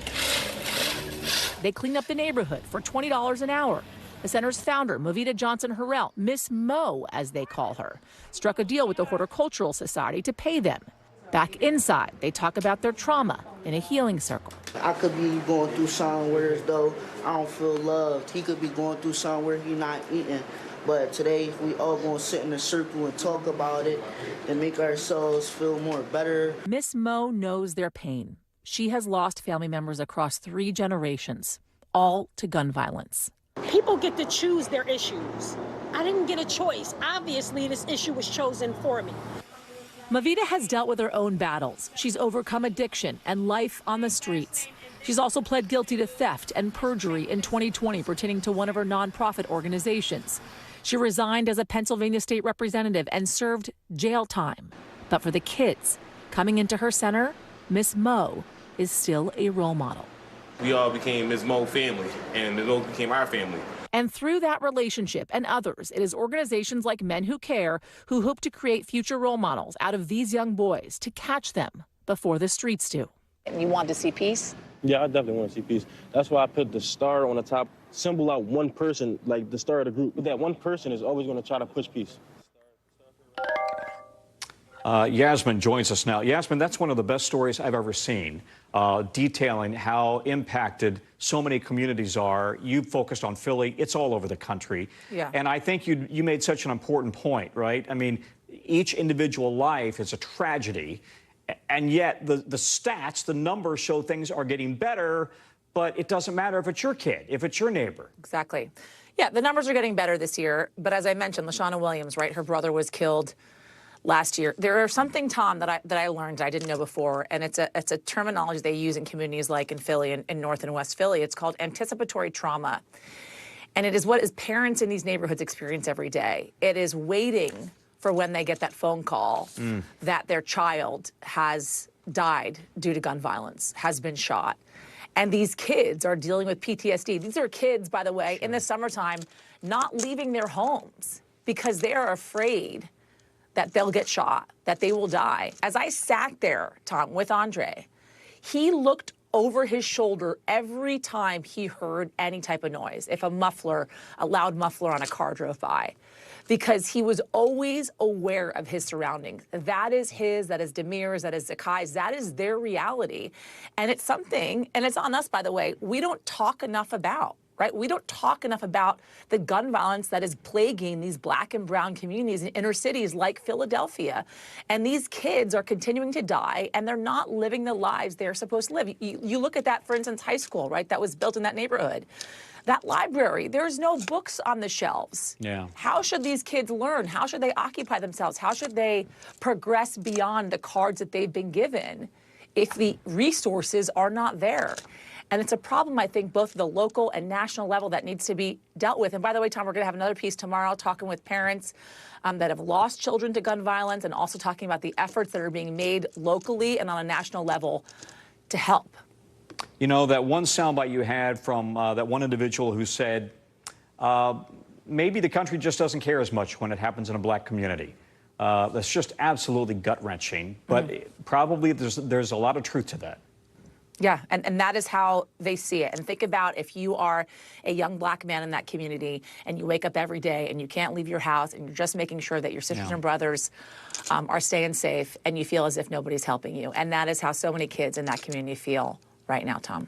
they clean up the neighborhood for $20 an hour. The center's founder, Movita Johnson-Harrell, Miss Mo, as they call her, struck a deal with the Horticultural Society to pay them. Back inside, they talk about their trauma in a healing circle. I could be going through something where as though I don't feel loved. He could be going through something where he's not eating. But today, we all going to sit in a circle and talk about it and make ourselves feel more better. Miss Mo knows their pain. She has lost family members across 3 generations, all to gun violence. People get to choose their issues. I didn't get a choice. Obviously, this issue was chosen for me. Movita has dealt with her own battles. She's overcome addiction and life on the streets. She's also pled guilty to theft and perjury in 2020 pertaining to one of her nonprofit organizations. She resigned as a Pennsylvania state representative and served jail time. But for the kids coming into her center, Miss Mo is still a role model. We all became Ms. Mo family, and Ms. Mo became our family. And through that relationship and others, it is organizations like Men Who Care who hope to create future role models out of these young boys to catch them before the streets do. You want to see peace? Yeah, I definitely want to see peace. That's why I put the star on the top, symbol out one person, like the star of the group. But that one person is always going to try to push peace. Yasmin joins us now. Yasmin, that's one of the best stories I've ever seen, detailing how impacted so many communities are. You've focused on Philly. It's all over the country. Yeah. And I think you made such an important point, right? I mean, each individual life is a tragedy, and yet the stats, the numbers show things are getting better, but it doesn't matter if it's your kid, if it's your neighbor. Exactly. Yeah, the numbers are getting better this year, but as I mentioned, LaShawna Williams, right, her brother was killed last year. There is something, Tom, that I learned I didn't know before, and it's a terminology they use in communities like in Philly and in North and West Philly. It's called anticipatory trauma, and it is what parents in these neighborhoods experience every day. It is waiting for when they get that phone call that their child has died due to gun violence, has been shot. And these kids are dealing with PTSD. These are kids, by the way, in the summertime, not leaving their homes because they are afraid that they'll get shot, that they will die. As I sat there, Tom, with Andre, he looked over his shoulder every time he heard any type of noise, if a loud muffler on a car drove by, because he was always aware of his surroundings. That is Demir's, that is Zakai's, that is their reality. And it's something, and it's on us, by the way, we don't talk enough about. Right? We don't talk enough about the gun violence that is plaguing these black and brown communities in inner cities like Philadelphia. And these kids are continuing to die, and they're not living the lives they're supposed to live. You look at that, for instance, high school, right, that was built in that neighborhood. That library, there's no books on the shelves. Yeah. How should these kids learn? How should they occupy themselves? How should they progress beyond the cards that they've been given if the resources are not there? And it's a problem, I think, both at the local and national level that needs to be dealt with. And by the way, Tom, we're going to have another piece tomorrow talking with parents that have lost children to gun violence, and also talking about the efforts that are being made locally and on a national level to help. You know, that one soundbite you had from that one individual who said, maybe the country just doesn't care as much when it happens in a black community. That's just absolutely gut-wrenching, but probably there's a lot of truth to that. Yeah, and that is how they see it. And think about if you are a young black man in that community and you wake up every day and you can't leave your house and you're just making sure that your sisters and brothers are staying safe and you feel as if nobody's helping you. And that is how so many kids in that community feel right now, Tom.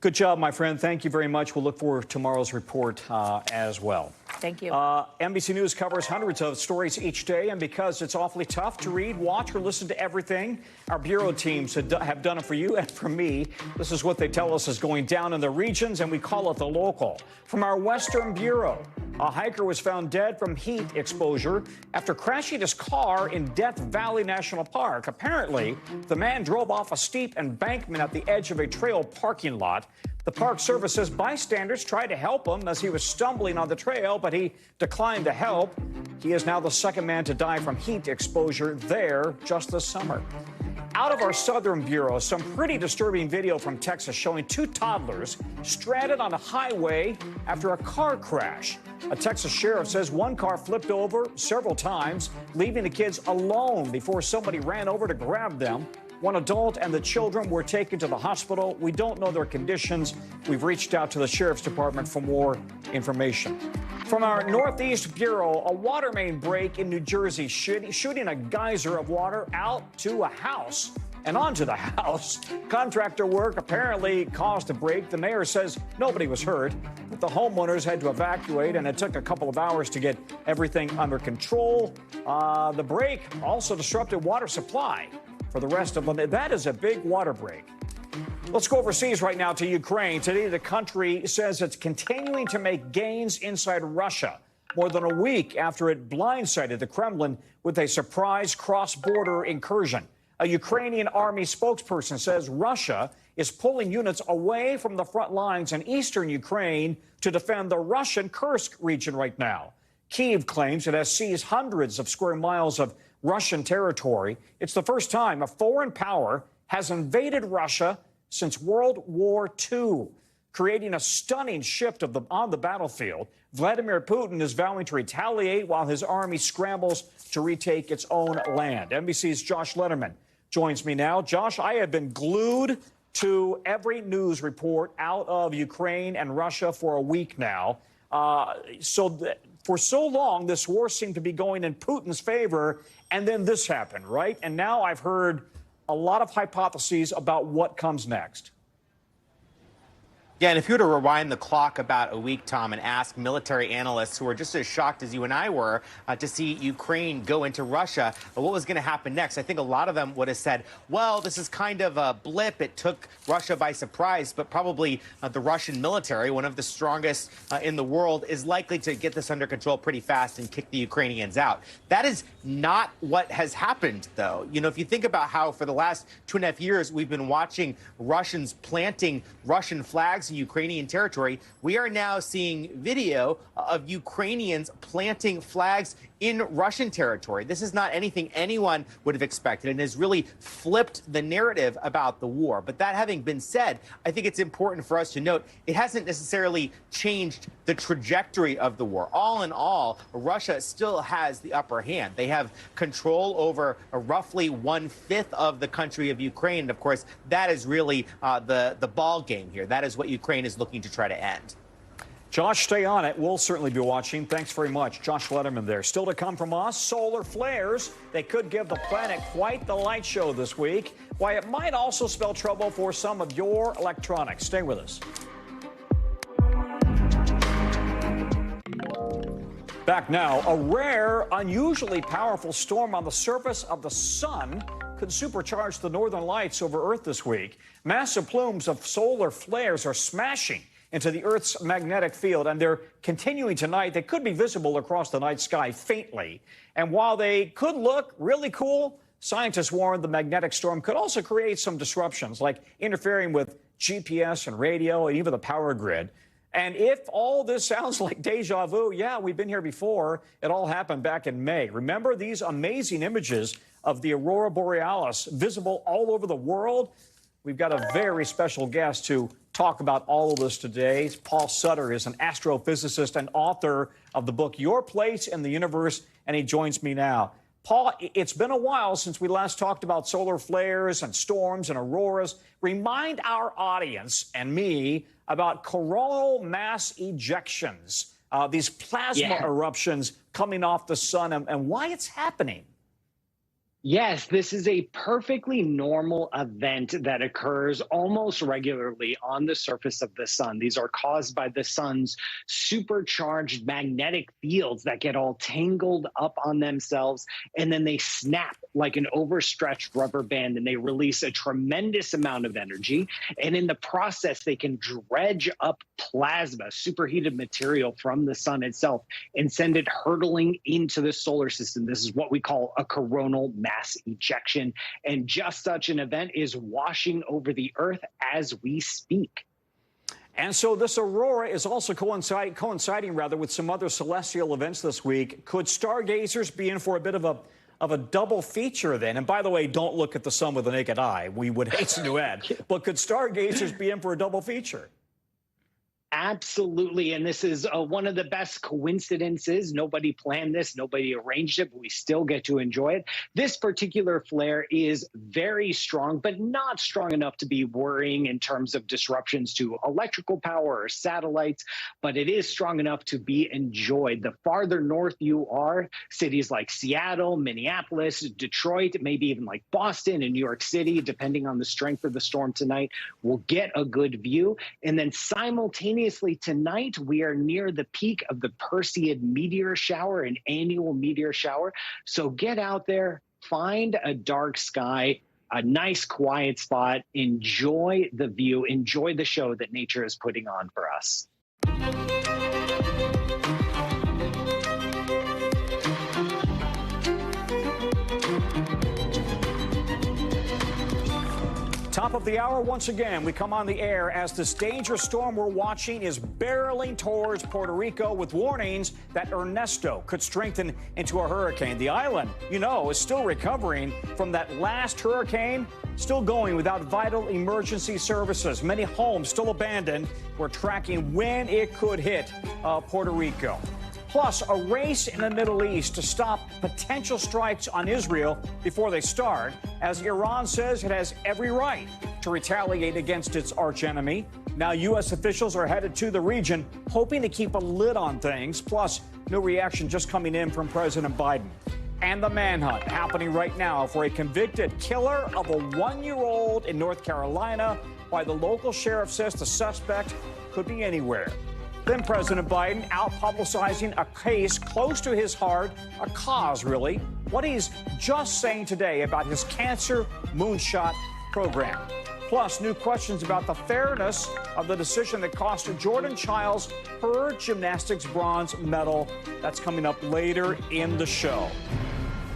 Good job, my friend. Thank you very much. We'll look for tomorrow's report as well. Thank you. NBC News covers hundreds of stories each day, and because it's awfully tough to read, watch, or listen to everything, our bureau teams have done it for you and for me. This is what they tell us is going down in the regions, and we call it the local. From our Western Bureau, a hiker was found dead from heat exposure after crashing his car in Death Valley National Park. Apparently, the man drove off a steep embankment at the edge of a trail parking lot. The Park Service says bystanders tried to help him as he was stumbling on the trail, but he declined to help. He is now the second man to die from heat exposure there just this summer. Out of our Southern Bureau, some pretty disturbing video from Texas showing two toddlers stranded on a highway after a car crash. A Texas sheriff says one car flipped over several times, leaving the kids alone before somebody ran over to grab them. One adult and the children were taken to the hospital. We don't know their conditions. We've reached out to the Sheriff's Department for more information. From our Northeast Bureau, a water main break in New Jersey shooting a geyser of water out to a house and onto the house. Contractor work apparently caused a break. The mayor says nobody was hurt, but the homeowners had to evacuate, and it took a couple of hours to get everything under control. The break also disrupted water supply for the rest of them. That is a big water break. Let's go overseas right now to Ukraine. Today, the country says it's continuing to make gains inside Russia, more than a week after it blindsided the Kremlin with a surprise cross-border incursion. A Ukrainian army spokesperson says Russia is pulling units away from the front lines in eastern Ukraine to defend the Russian Kursk region right now. Kyiv claims it has seized hundreds of square miles of Russian territory. It's the first time a foreign power has invaded Russia since World War II, creating a stunning shift on the battlefield. Vladimir Putin is vowing to retaliate while his army scrambles to retake its own land. NBC's Josh Letterman joins me now. Josh, I have been glued to every news report out of Ukraine and Russia for a week now. For so long, this war seemed to be going in Putin's favor, and then this happened, right? And now I've heard a lot of hypotheses about what comes next. Yeah, and if you were to rewind the clock about a week, Tom, and ask military analysts who were just as shocked as you and I were to see Ukraine go into Russia, what was going to happen next, I think a lot of them would have said, well, this is kind of a blip. It took Russia by surprise, but probably the Russian military, one of the strongest in the world, is likely to get this under control pretty fast and kick the Ukrainians out. That is not what has happened, though. You know, if you think about how for the last 2.5 years we've been watching Russians planting Russian flags in Ukrainian territory, we are now seeing video of Ukrainians planting flags in Russian territory. This is not anything anyone would have expected and has really flipped the narrative about the war. But that having been said, I think it's important for us to note it hasn't necessarily changed the trajectory of the war. All in all, Russia still has the upper hand. They have control over roughly 1/5 of the country of Ukraine. And of course, that is really the ball game here. That is what Ukraine is looking to try to end. Josh, stay on it. We'll certainly be watching. Thanks very much. Josh Letterman there. Still to come from us, solar flares. They could give the planet quite the light show this week. Why it might also spell trouble for some of your electronics. Stay with us. Back now, a rare, unusually powerful storm on the surface of the sun could supercharge the northern lights over Earth this week. Massive plumes of solar flares are smashing into the Earth's magnetic field, and they're continuing tonight. They could be visible across the night sky faintly. And while they could look really cool, scientists warn the magnetic storm could also create some disruptions, like interfering with GPS and radio and even the power grid. And if all this sounds like deja vu, yeah, we've been here before. It all happened back in May. Remember these amazing images of the aurora borealis visible all over the world? We've got a very special guest to talk about all of this today. Paul Sutter is an astrophysicist and author of the book Your Place in the Universe, and he joins me now. Paul, it's been a while since we last talked about solar flares and storms and auroras. Remind our audience and me about coronal mass ejections, these plasma eruptions coming off the sun, and why it's happening. Yes, this is a perfectly normal event that occurs almost regularly on the surface of the sun. These are caused by the sun's supercharged magnetic fields that get all tangled up on themselves, and then they snap like an overstretched rubber band, and they release a tremendous amount of energy. And in the process, they can dredge up plasma, superheated material from the sun itself, and send it hurtling into the solar system. This is what we call a coronal mass ejection, and just such an event is washing over the Earth as we speak. And so this aurora is also coinciding with some other celestial events this week. Could stargazers be in for a bit of a double feature then? And by the way, don't look at the sun with the naked eye. We would hasten to add. But could stargazers be in for a double feature? Absolutely. And this is one of the best coincidences. Nobody planned this. Nobody arranged it, but we still get to enjoy it. This particular flare is very strong, but not strong enough to be worrying in terms of disruptions to electrical power or satellites, but it is strong enough to be enjoyed. The farther north you are, cities like Seattle, Minneapolis, Detroit, maybe even like Boston and New York City, depending on the strength of the storm tonight, will get a good view. And then simultaneously, tonight, we are near the peak of the Perseid meteor shower, an annual meteor shower. So get out there, find a dark sky, a nice quiet spot, enjoy the view, enjoy the show that nature is putting on for us. Top of the hour, once again, we come on the air as this dangerous storm we're watching is barreling towards Puerto Rico with warnings that Ernesto could strengthen into a hurricane. The island, you know, is still recovering from that last hurricane, still going without vital emergency services. Many homes still abandoned. We're tracking when it could hit Puerto Rico. Plus, a race in the Middle East to stop potential strikes on Israel before they start, as Iran says it has every right to retaliate against its archenemy. Now, U.S. officials are headed to the region, hoping to keep a lid on things. Plus, no reaction just coming in from President Biden. And the manhunt happening right now for a convicted killer of a 1-year-old in North Carolina, while the local sheriff says the suspect could be anywhere. Then President Biden out publicizing a case close to his heart, a cause really, what he's just saying today about his cancer moonshot program. Plus, new questions about the fairness of the decision that cost Jordan Childs her gymnastics bronze medal. That's coming up later in the show.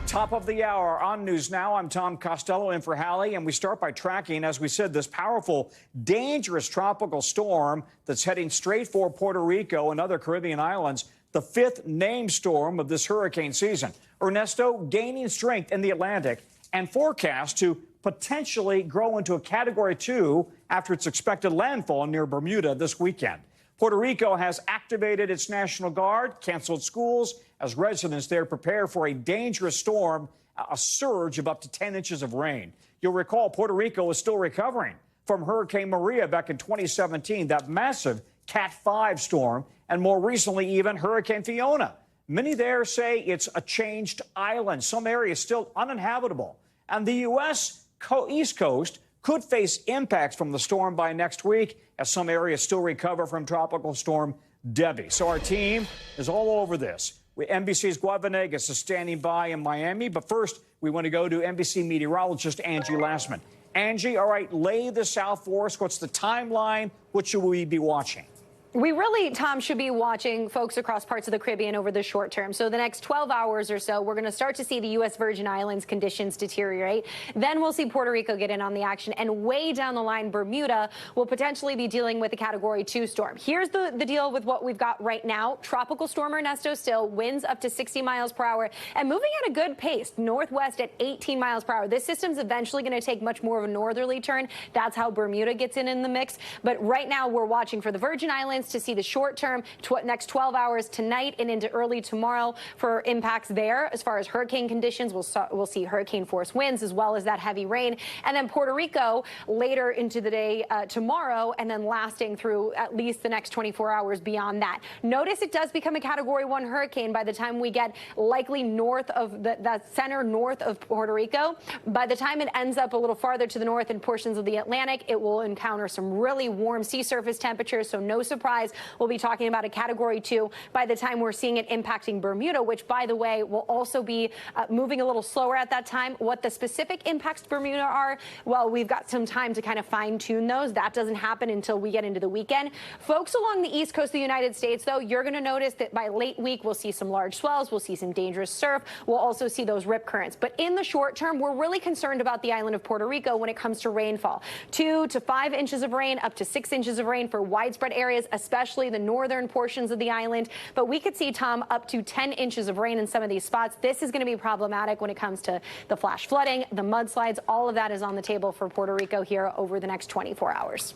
Top of the hour on News Now. I'm Tom Costello in for Hallie, and we start by tracking, as we said, this powerful, dangerous tropical storm that's heading straight for Puerto Rico and other Caribbean islands, the 5th named storm of this hurricane season. Ernesto gaining strength in the Atlantic and forecast to potentially grow into a Category 2 after its expected landfall near Bermuda this weekend. Puerto Rico has activated its National Guard, canceled schools, as residents there prepare for a dangerous storm, a surge of up to 10 inches of rain. You'll recall Puerto Rico is still recovering from Hurricane Maria back in 2017, that massive Cat 5 storm, and more recently even Hurricane Fiona. Many there say it's a changed island, some areas still uninhabitable. And the U.S. East Coast could face impacts from the storm by next week, as some areas still recover from Tropical Storm Debbie. So our team is all over this. NBC's Gua Venegas is standing by in Miami. But first, we want to go to NBC meteorologist Angie Lassman. Angie, all right, lay this out for us. What's the timeline? What should we be watching? We really, Tom, should be watching folks across parts of the Caribbean over the short term. So the next 12 hours or so, we're going to start to see the U.S. Virgin Islands conditions deteriorate. Then we'll see Puerto Rico get in on the action. And way down the line, Bermuda will potentially be dealing with a Category 2 storm. Here's the deal with what we've got right now. Tropical Storm Ernesto still, winds up to 60 miles per hour and moving at a good pace, northwest at 18 miles per hour. This system's eventually going to take much more of a northerly turn. That's how Bermuda gets in the mix. But right now, we're watching for the Virgin Islands surveillance to see the short term, next 12 hours tonight and into early tomorrow for impacts there. As far as hurricane conditions, we'll see hurricane force winds as well as that heavy rain. And then Puerto Rico later into the day tomorrow, and then lasting through at least the next 24 hours beyond that. Notice it does become a Category 1 hurricane by the time we get likely north of the center north of Puerto Rico. By the time it ends up a little farther to the north in portions of the Atlantic, it will encounter some really warm sea surface temperatures. So no surprise, we'll be talking about a Category 2 by the time we're seeing it impacting Bermuda, which, by the way, will also be moving a little slower at that time. What the specific impacts to Bermuda are, well, we've got some time to kind of fine tune those. That doesn't happen until we get into the weekend. Folks along the east coast of the United States, though, you're going to notice that by late week, we'll see some large swells. We'll see some dangerous surf. We'll also see those rip currents. But in the short term, we're really concerned about the island of Puerto Rico when it comes to rainfall. 2 to 5 inches of rain, up to 6 inches of rain for widespread areas, especially the northern portions of the island. But we could see, Tom, up to 10 inches of rain in some of these spots. This is going to be problematic when it comes to the flash flooding, the mudslides. All of that is on the table for Puerto Rico here over the next 24 hours.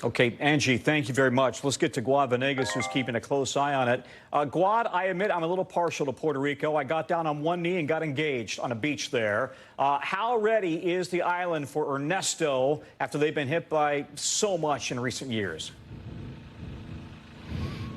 Okay, Angie, thank you very much. Let's get to Guad Venegas, who's keeping a close eye on it. Guad, I admit I'm a little partial to Puerto Rico. I got down on one knee and got engaged on a beach there. How ready is the island for Ernesto after they've been hit by so much in recent years?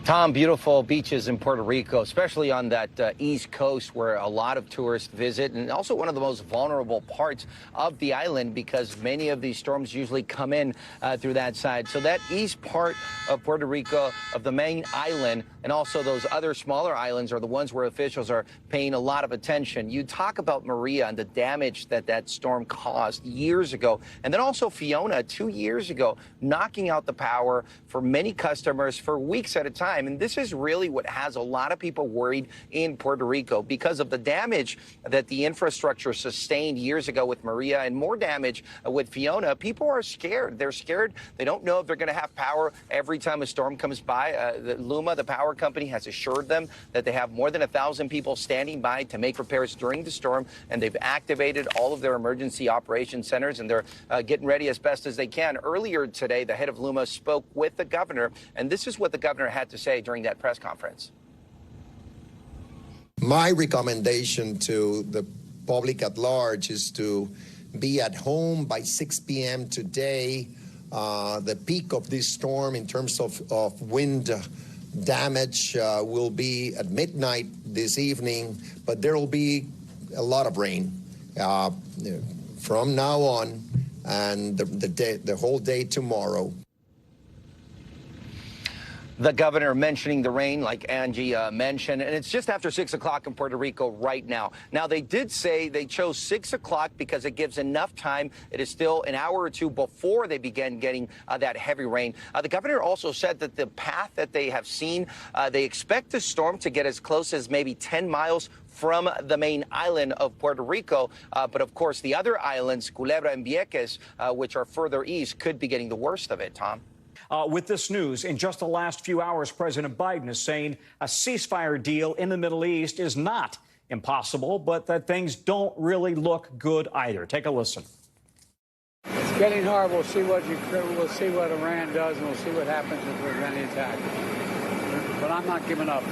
Tom, beautiful beaches in Puerto Rico, especially on that east coast where a lot of tourists visit, and also one of the most vulnerable parts of the island because many of these storms usually come in through that side. So that east part of Puerto Rico, of the main island, and also those other smaller islands are the ones where officials are paying a lot of attention. You talk about Maria and the damage that that storm caused years ago, and then also Fiona 2 years ago, knocking out the power for many customers for weeks at a time. And this is really what has a lot of people worried in Puerto Rico because of the damage that the infrastructure sustained years ago with Maria and more damage with Fiona. People are scared. They're scared. They don't know if they're going to have power every time a storm comes by. Luma, the power company, has assured them that they have more than 1,000 people standing by to make repairs during the storm, and they've activated all of their emergency operation centers, and they're getting ready as best as they can. Earlier today, the head of Luma spoke with the governor, and this is what the governor had to say during that press conference. My recommendation to the public at large is to be at home by 6 p.m. today. The peak of this storm in terms of wind damage will be at midnight this evening, but there will be a lot of rain from now on and the whole day tomorrow. The governor mentioning the rain, like Angie mentioned, and it's just after 6 o'clock in Puerto Rico right now. Now, they did say they chose 6 o'clock because it gives enough time. It is still an hour or two before they begin getting that heavy rain. The governor also said that the path that they have seen, they expect the storm to get as close as maybe 10 miles from the main island of Puerto Rico. But of course, the other islands, Culebra and Vieques, which are further east, could be getting the worst of it, Tom. With this news, in just the last few hours, President Biden is saying a ceasefire deal in the Middle East is not impossible, but that things don't really look good either. Take a listen. It's getting hard. We'll see what Iran does, and we'll see what happens if there's any attack. But I'm not giving up.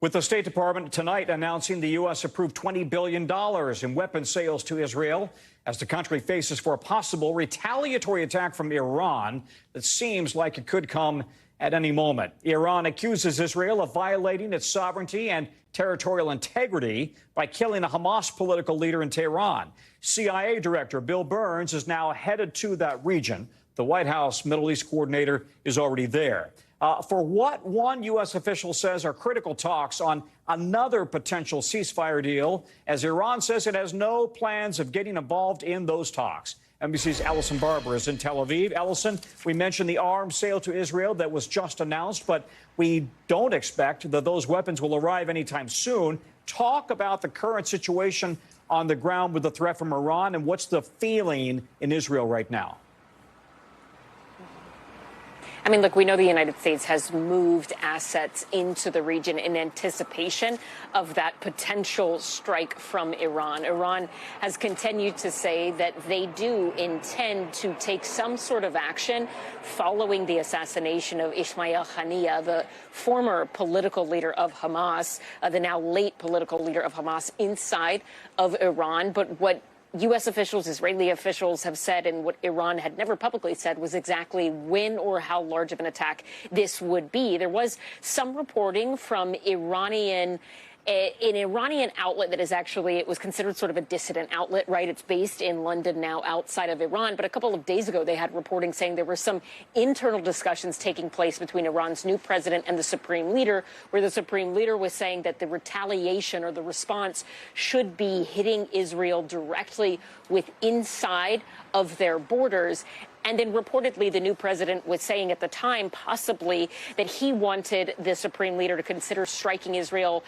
With the State Department tonight announcing the U.S. approved $20 billion in weapons sales to Israel as the country faces for a possible retaliatory attack from Iran that seems like it could come at any moment. Iran accuses Israel of violating its sovereignty and territorial integrity by killing a Hamas political leader in Tehran. CIA Director Bill Burns is now headed to that region. The White House Middle East coordinator is already there. For what one U.S. official says are critical talks on another potential ceasefire deal, as Iran says it has no plans of getting involved in those talks. NBC's Allison Barber is in Tel Aviv. Allison, we mentioned the arms sale to Israel that was just announced, but we don't expect that those weapons will arrive anytime soon. Talk about the current situation on the ground with the threat from Iran, and what's the feeling in Israel right now? I mean, look, we know the United States has moved assets into the region in anticipation of that potential strike from Iran. Iran has continued to say that they do intend to take some sort of action following the assassination of Ismail Haniyeh, the former political leader of Hamas, the now late political leader of Hamas, inside of Iran. But what U.S. officials, Israeli officials have said, and what Iran had never publicly said, was exactly when or how large of an attack this would be. There was some reporting from an Iranian outlet that is actually, it was considered sort of a dissident outlet, right? It's based in London now, outside of Iran. But a couple of days ago, they had reporting saying there were some internal discussions taking place between Iran's new president and the supreme leader, where the supreme leader was saying that the retaliation or the response should be hitting Israel directly with inside of their borders. And then reportedly, the new president was saying at the time, possibly, that he wanted the supreme leader to consider striking Israel,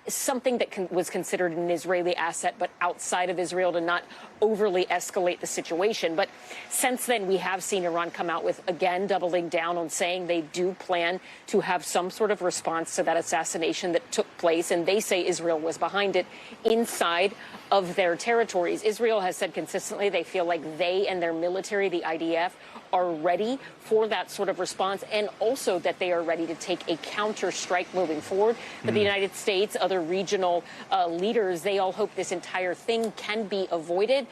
something that was considered an Israeli asset, but outside of Israel, to not overly escalate the situation. But since then, we have seen Iran come out with, again, doubling down on saying they do plan to have some sort of response to that assassination that took place. And they say Israel was behind it inside of their territories. Israel has said consistently they feel like they and their military, the IDF, are ready for that sort of response, and also that they are ready to take a counter strike moving forward. But the United States, other regional leaders, they all hope this entire thing can be avoided.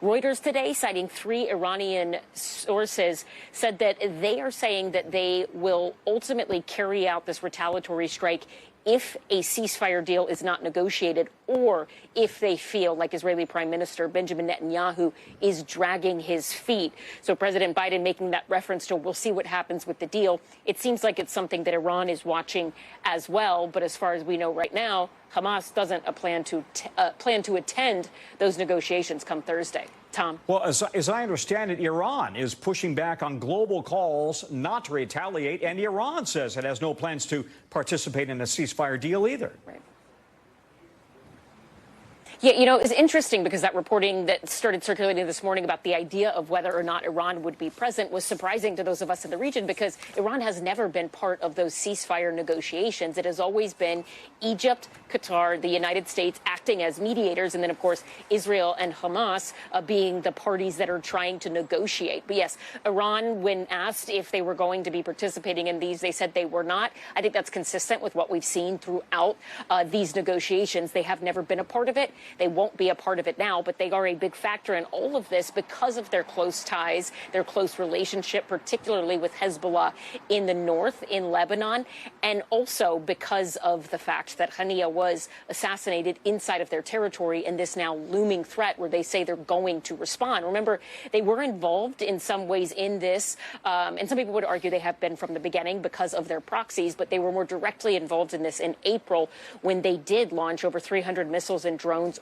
Reuters today, citing 3 Iranian sources, said that they are saying that they will ultimately carry out this retaliatory strike if a ceasefire deal is not negotiated, or if they feel like Israeli Prime Minister Benjamin Netanyahu is dragging his feet. So President Biden making that reference to, we'll see what happens with the deal. It seems like it's something that Iran is watching as well. But as far as we know right now, Hamas doesn't plan to attend those negotiations come Thursday. Tom? Well, as I understand it, Iran is pushing back on global calls not to retaliate, and Iran says it has no plans to participate in a ceasefire deal either. Right. Yeah, you know, it's interesting because that reporting that started circulating this morning about the idea of whether or not Iran would be present was surprising to those of us in the region, because Iran has never been part of those ceasefire negotiations. It has always been Egypt, Qatar, the United States acting as mediators, and then, of course, Israel and Hamas being the parties that are trying to negotiate. But yes, Iran, when asked if they were going to be participating in these, they said they were not. I think that's consistent with what we've seen throughout these negotiations. They have never been a part of it. They won't be a part of it now, but they are a big factor in all of this because of their close ties, their close relationship, particularly with Hezbollah in the north, in Lebanon, and also because of the fact that Haniyeh was assassinated inside of their territory, and this now looming threat where they say they're going to respond. Remember, they were involved in some ways in this, and some people would argue they have been from the beginning because of their proxies, but they were more directly involved in this in April when they did launch over 300 missiles and drones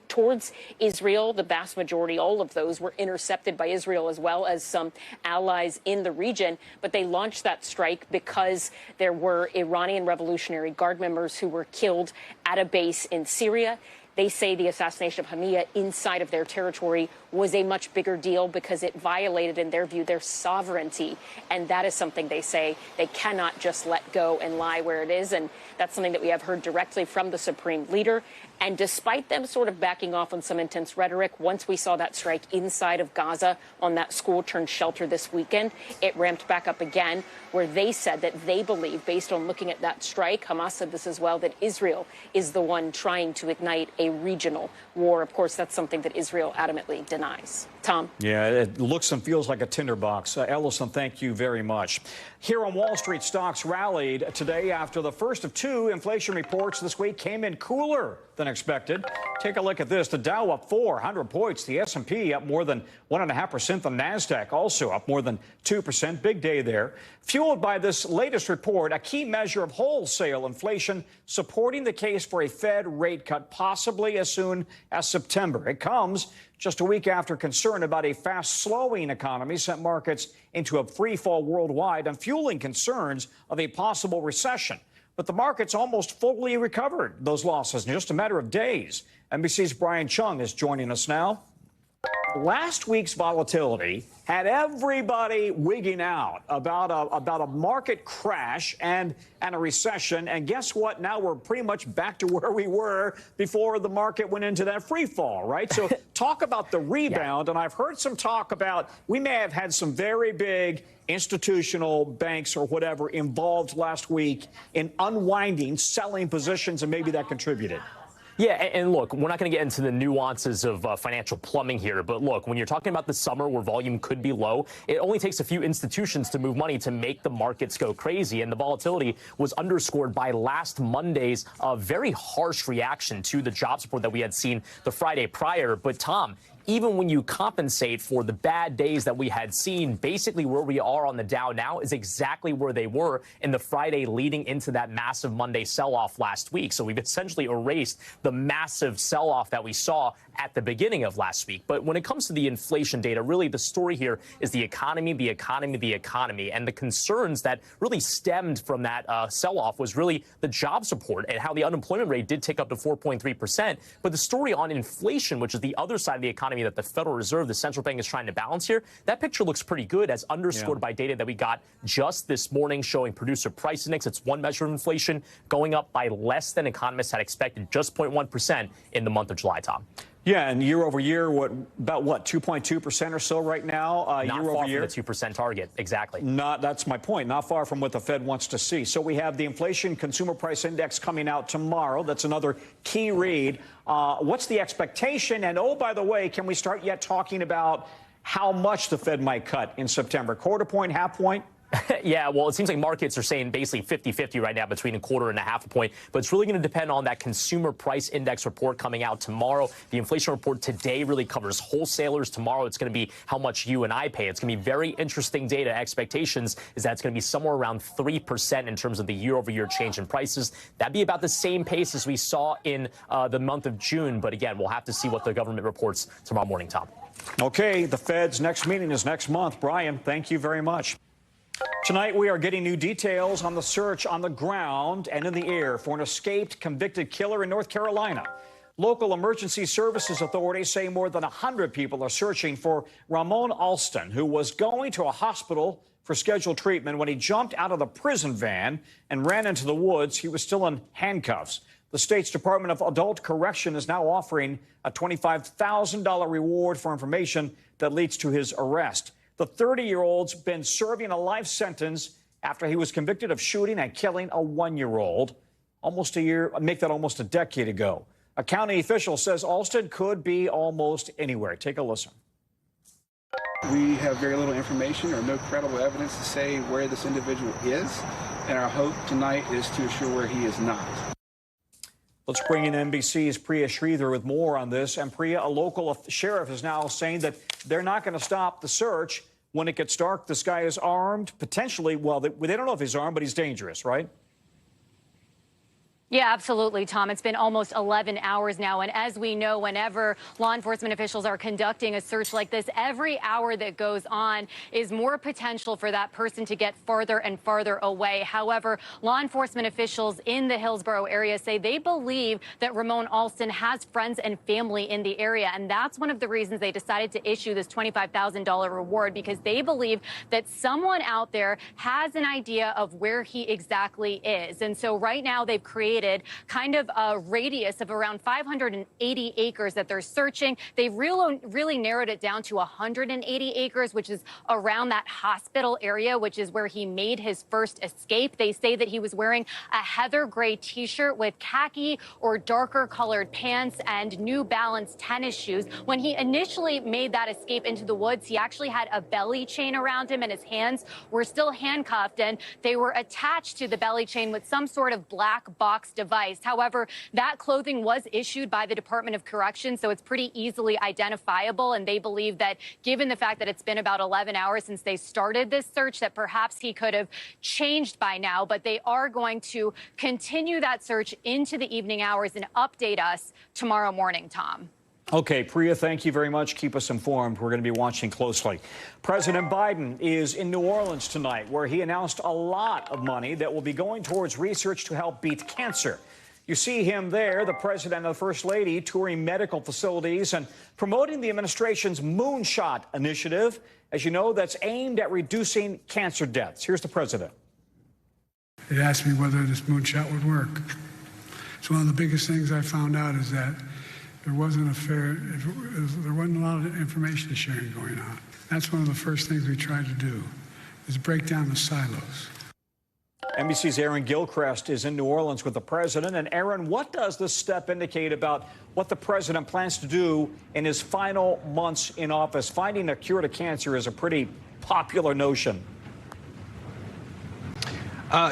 towards Israel. The vast majority, all of those, were intercepted by Israel as well as some allies in the region. But they launched that strike because there were Iranian Revolutionary Guard members who were killed at a base in Syria. They say the assassination of Haniyeh inside of their territory was a much bigger deal because it violated, in their view, their sovereignty. And that is something they say they cannot just let go and lie where it is. And that's something that we have heard directly from the supreme leader. And despite them sort of backing off on some intense rhetoric, once we saw that strike inside of Gaza on that school-turned-shelter this weekend, it ramped back up again, where they said that they believe, based on looking at that strike, Hamas said this as well, that Israel is the one trying to ignite a regional war. Of course, that's something that Israel adamantly denies. Tom? Yeah, it looks and feels like a tinderbox. Ellison, thank you very much. Here on Wall Street, stocks rallied today after the first of 2 inflation reports this week came in cooler than expected. Take a look at this. The Dow up 400 points. The S&P up more than 1.5%. The NASDAQ also up more than 2%. Big day there. Fueled by this latest report, a key measure of wholesale inflation supporting the case for a Fed rate cut possibly as soon as September. It comes just a week after concern about a fast-slowing economy sent markets into a free fall worldwide and fueling concerns of a possible recession. But the markets almost fully recovered those losses in just a matter of days. NBC's Brian Chung is joining us now. Last week's volatility had everybody wigging out about a market crash and a recession. And guess what? Now we're pretty much back to where we were before the market went into that free fall, right? So talk about the rebound. And I've heard some talk about we may have had some very big institutional banks or whatever involved last week in unwinding, selling positions, and maybe that contributed. Yeah, and look, we're not going to get into the nuances of financial plumbing here, but look, when you're talking about the summer where volume could be low, it only takes a few institutions to move money to make the markets go crazy, and the volatility was underscored by last Monday's very harsh reaction to the jobs report that we had seen the Friday prior. But Tom, even when you compensate for the bad days that we had seen, basically where we are on the Dow now is exactly where they were in the Friday leading into that massive Monday sell-off last week. So we've essentially erased the massive sell-off that we saw at the beginning of last week. But when it comes to the inflation data, really the story here is the economy, the economy, the economy. And the concerns that really stemmed from that sell-off was really the jobs report and how the unemployment rate did tick up to 4.3%. But the story on inflation, which is the other side of the economy that the Federal Reserve, the central bank, is trying to balance here, that picture looks pretty good, as underscored by data that we got just this morning showing producer price index. It's one measure of inflation going up by less than economists had expected, just 0.1% in the month of July, Tom. Yeah, and year over year, about 2.2% or so right now, not year far over year. From the 2% target, exactly. That's my point. Not far from what the Fed wants to see. So we have the inflation consumer price index coming out tomorrow. That's another key read. What's the expectation? And oh, by the way, can we start yet talking about how much the Fed might cut in September? Quarter point, half point? Yeah, well, it seems like markets are saying basically 50-50 right now, between a quarter and a half a point. But it's really going to depend on that consumer price index report coming out tomorrow. The inflation report today really covers wholesalers. Tomorrow, it's going to be how much you and I pay. It's going to be very interesting data. Expectations is that it's going to be somewhere around 3% in terms of the year-over-year change in prices. That'd be about the same pace as we saw in the month of June. But again, we'll have to see what the government reports tomorrow morning, Tom. Okay, the Fed's next meeting is next month. Brian, thank you very much. Tonight, we are getting new details on the search on the ground and in the air for an escaped convicted killer in North Carolina. Local emergency services authorities say more than 100 people are searching for Ramon Alston, who was going to a hospital for scheduled treatment when he jumped out of the prison van and ran into the woods. He was still in handcuffs. The state's Department of Adult Correction is now offering a $25,000 reward for information that leads to his arrest. The 30-year-old's been serving a life sentence after he was convicted of shooting and killing a 1-year-old almost a decade ago. A county official says Alston could be almost anywhere. Take a listen. We have very little information or no credible evidence to say where this individual is, and our hope tonight is to assure where he is not. Let's bring in NBC's Priya Sridhar with more on this. And Priya, a local sheriff is now saying that they're not going to stop the search when it gets dark. This guy is armed, potentially. Well, they don't know if he's armed, but he's dangerous, right? Yeah, absolutely, Tom. It's been almost 11 hours now. And as we know, whenever law enforcement officials are conducting a search like this, every hour that goes on is more potential for that person to get farther and farther away. However, law enforcement officials in the Hillsborough area say they believe that Ramon Alston has friends and family in the area. And that's one of the reasons they decided to issue this $25,000 reward, because they believe that someone out there has an idea of where he exactly is. And so right now they've created kind of a radius of around 580 acres that they're searching. They've really narrowed it down to 180 acres, which is around that hospital area, which is where he made his first escape. They say that he was wearing a heather gray T-shirt with khaki or darker colored pants and New Balance tennis shoes. When he initially made that escape into the woods, he actually had a belly chain around him and his hands were still handcuffed, and they were attached to the belly chain with some sort of black box device. However, that clothing was issued by the Department of Corrections, so it's pretty easily identifiable. And they believe that given the fact that it's been about 11 hours since they started this search, that perhaps he could have changed by now. But they are going to continue that search into the evening hours and update us tomorrow morning, Tom. Okay, Priya, thank you very much. Keep us informed. We're going to be watching closely. President Biden is in New Orleans tonight, where he announced a lot of money that will be going towards research to help beat cancer. You see him there, the president and the first lady, touring medical facilities and promoting the administration's Moonshot initiative. As you know, that's aimed at reducing cancer deaths. Here's the president. They asked me whether this moonshot would work. So one of the biggest things I found out is that there wasn't a lot of information sharing going on. That's one of the first things we tried to do, is break down the silos. NBC's Aaron Gilchrist is in New Orleans with the president. And Aaron, what does this step indicate about what the president plans to do in his final months in office? Finding a cure to cancer is a pretty popular notion.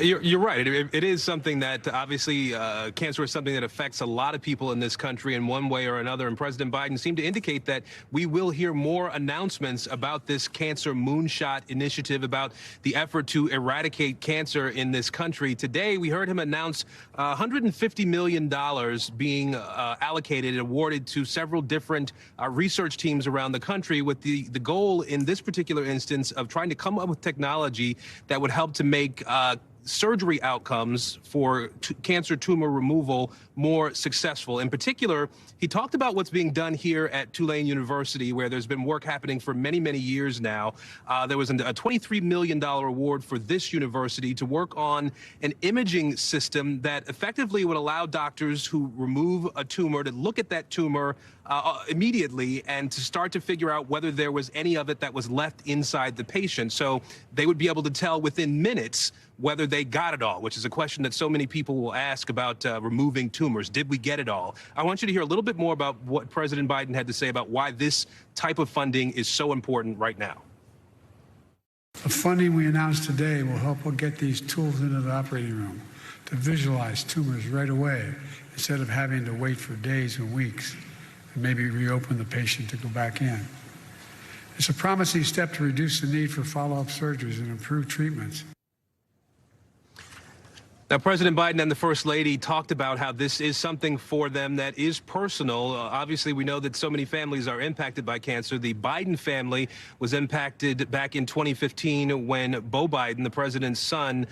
You're right. It is something that obviously cancer is something that affects a lot of people in this country in one way or another. And President Biden seemed to indicate that we will hear more announcements about this cancer moonshot initiative, about the effort to eradicate cancer in this country. Today, we heard him announce $150 million being allocated and awarded to several different research teams around the country, with the goal in this particular instance of trying to come up with technology that would help to make surgery outcomes for cancer tumor removal more successful. In particular, he talked about what's being done here at Tulane University, where there's been work happening for many, many years now. There was a $23 million award for this university to work on an imaging system that effectively would allow doctors who remove a tumor to look at that tumor immediately and to start to figure out whether there was any of it that was left inside the patient. So they would be able to tell within minutes whether they got it all, which is a question that so many people will ask about removing tumors. Did we get it all? I want you to hear a little bit more about what President Biden had to say about why this type of funding is so important right now. The funding we announced today will help get these tools into the operating room to visualize tumors right away instead of having to wait for days and weeks and maybe reopen the patient to go back in. It's a promising step to reduce the need for follow-up surgeries and improve treatments. Now, President Biden and the First Lady talked about how this is something for them that is personal. Obviously, we know that so many families are impacted by cancer. The Biden family was impacted back in 2015 when Beau Biden, the president's son,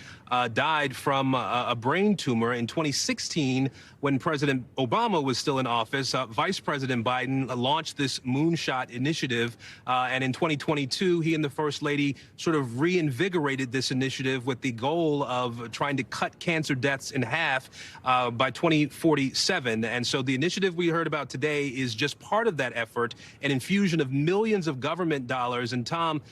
died from a brain tumor. In 2016, when President Obama was still in office, Vice President Biden launched this Moonshot initiative. And in 2022, he and the First Lady sort of reinvigorated this initiative with the goal of trying to cut cancer deaths in half by 2047. And so the initiative we heard about today is just part of that effort, an infusion of millions of government dollars. And Tom,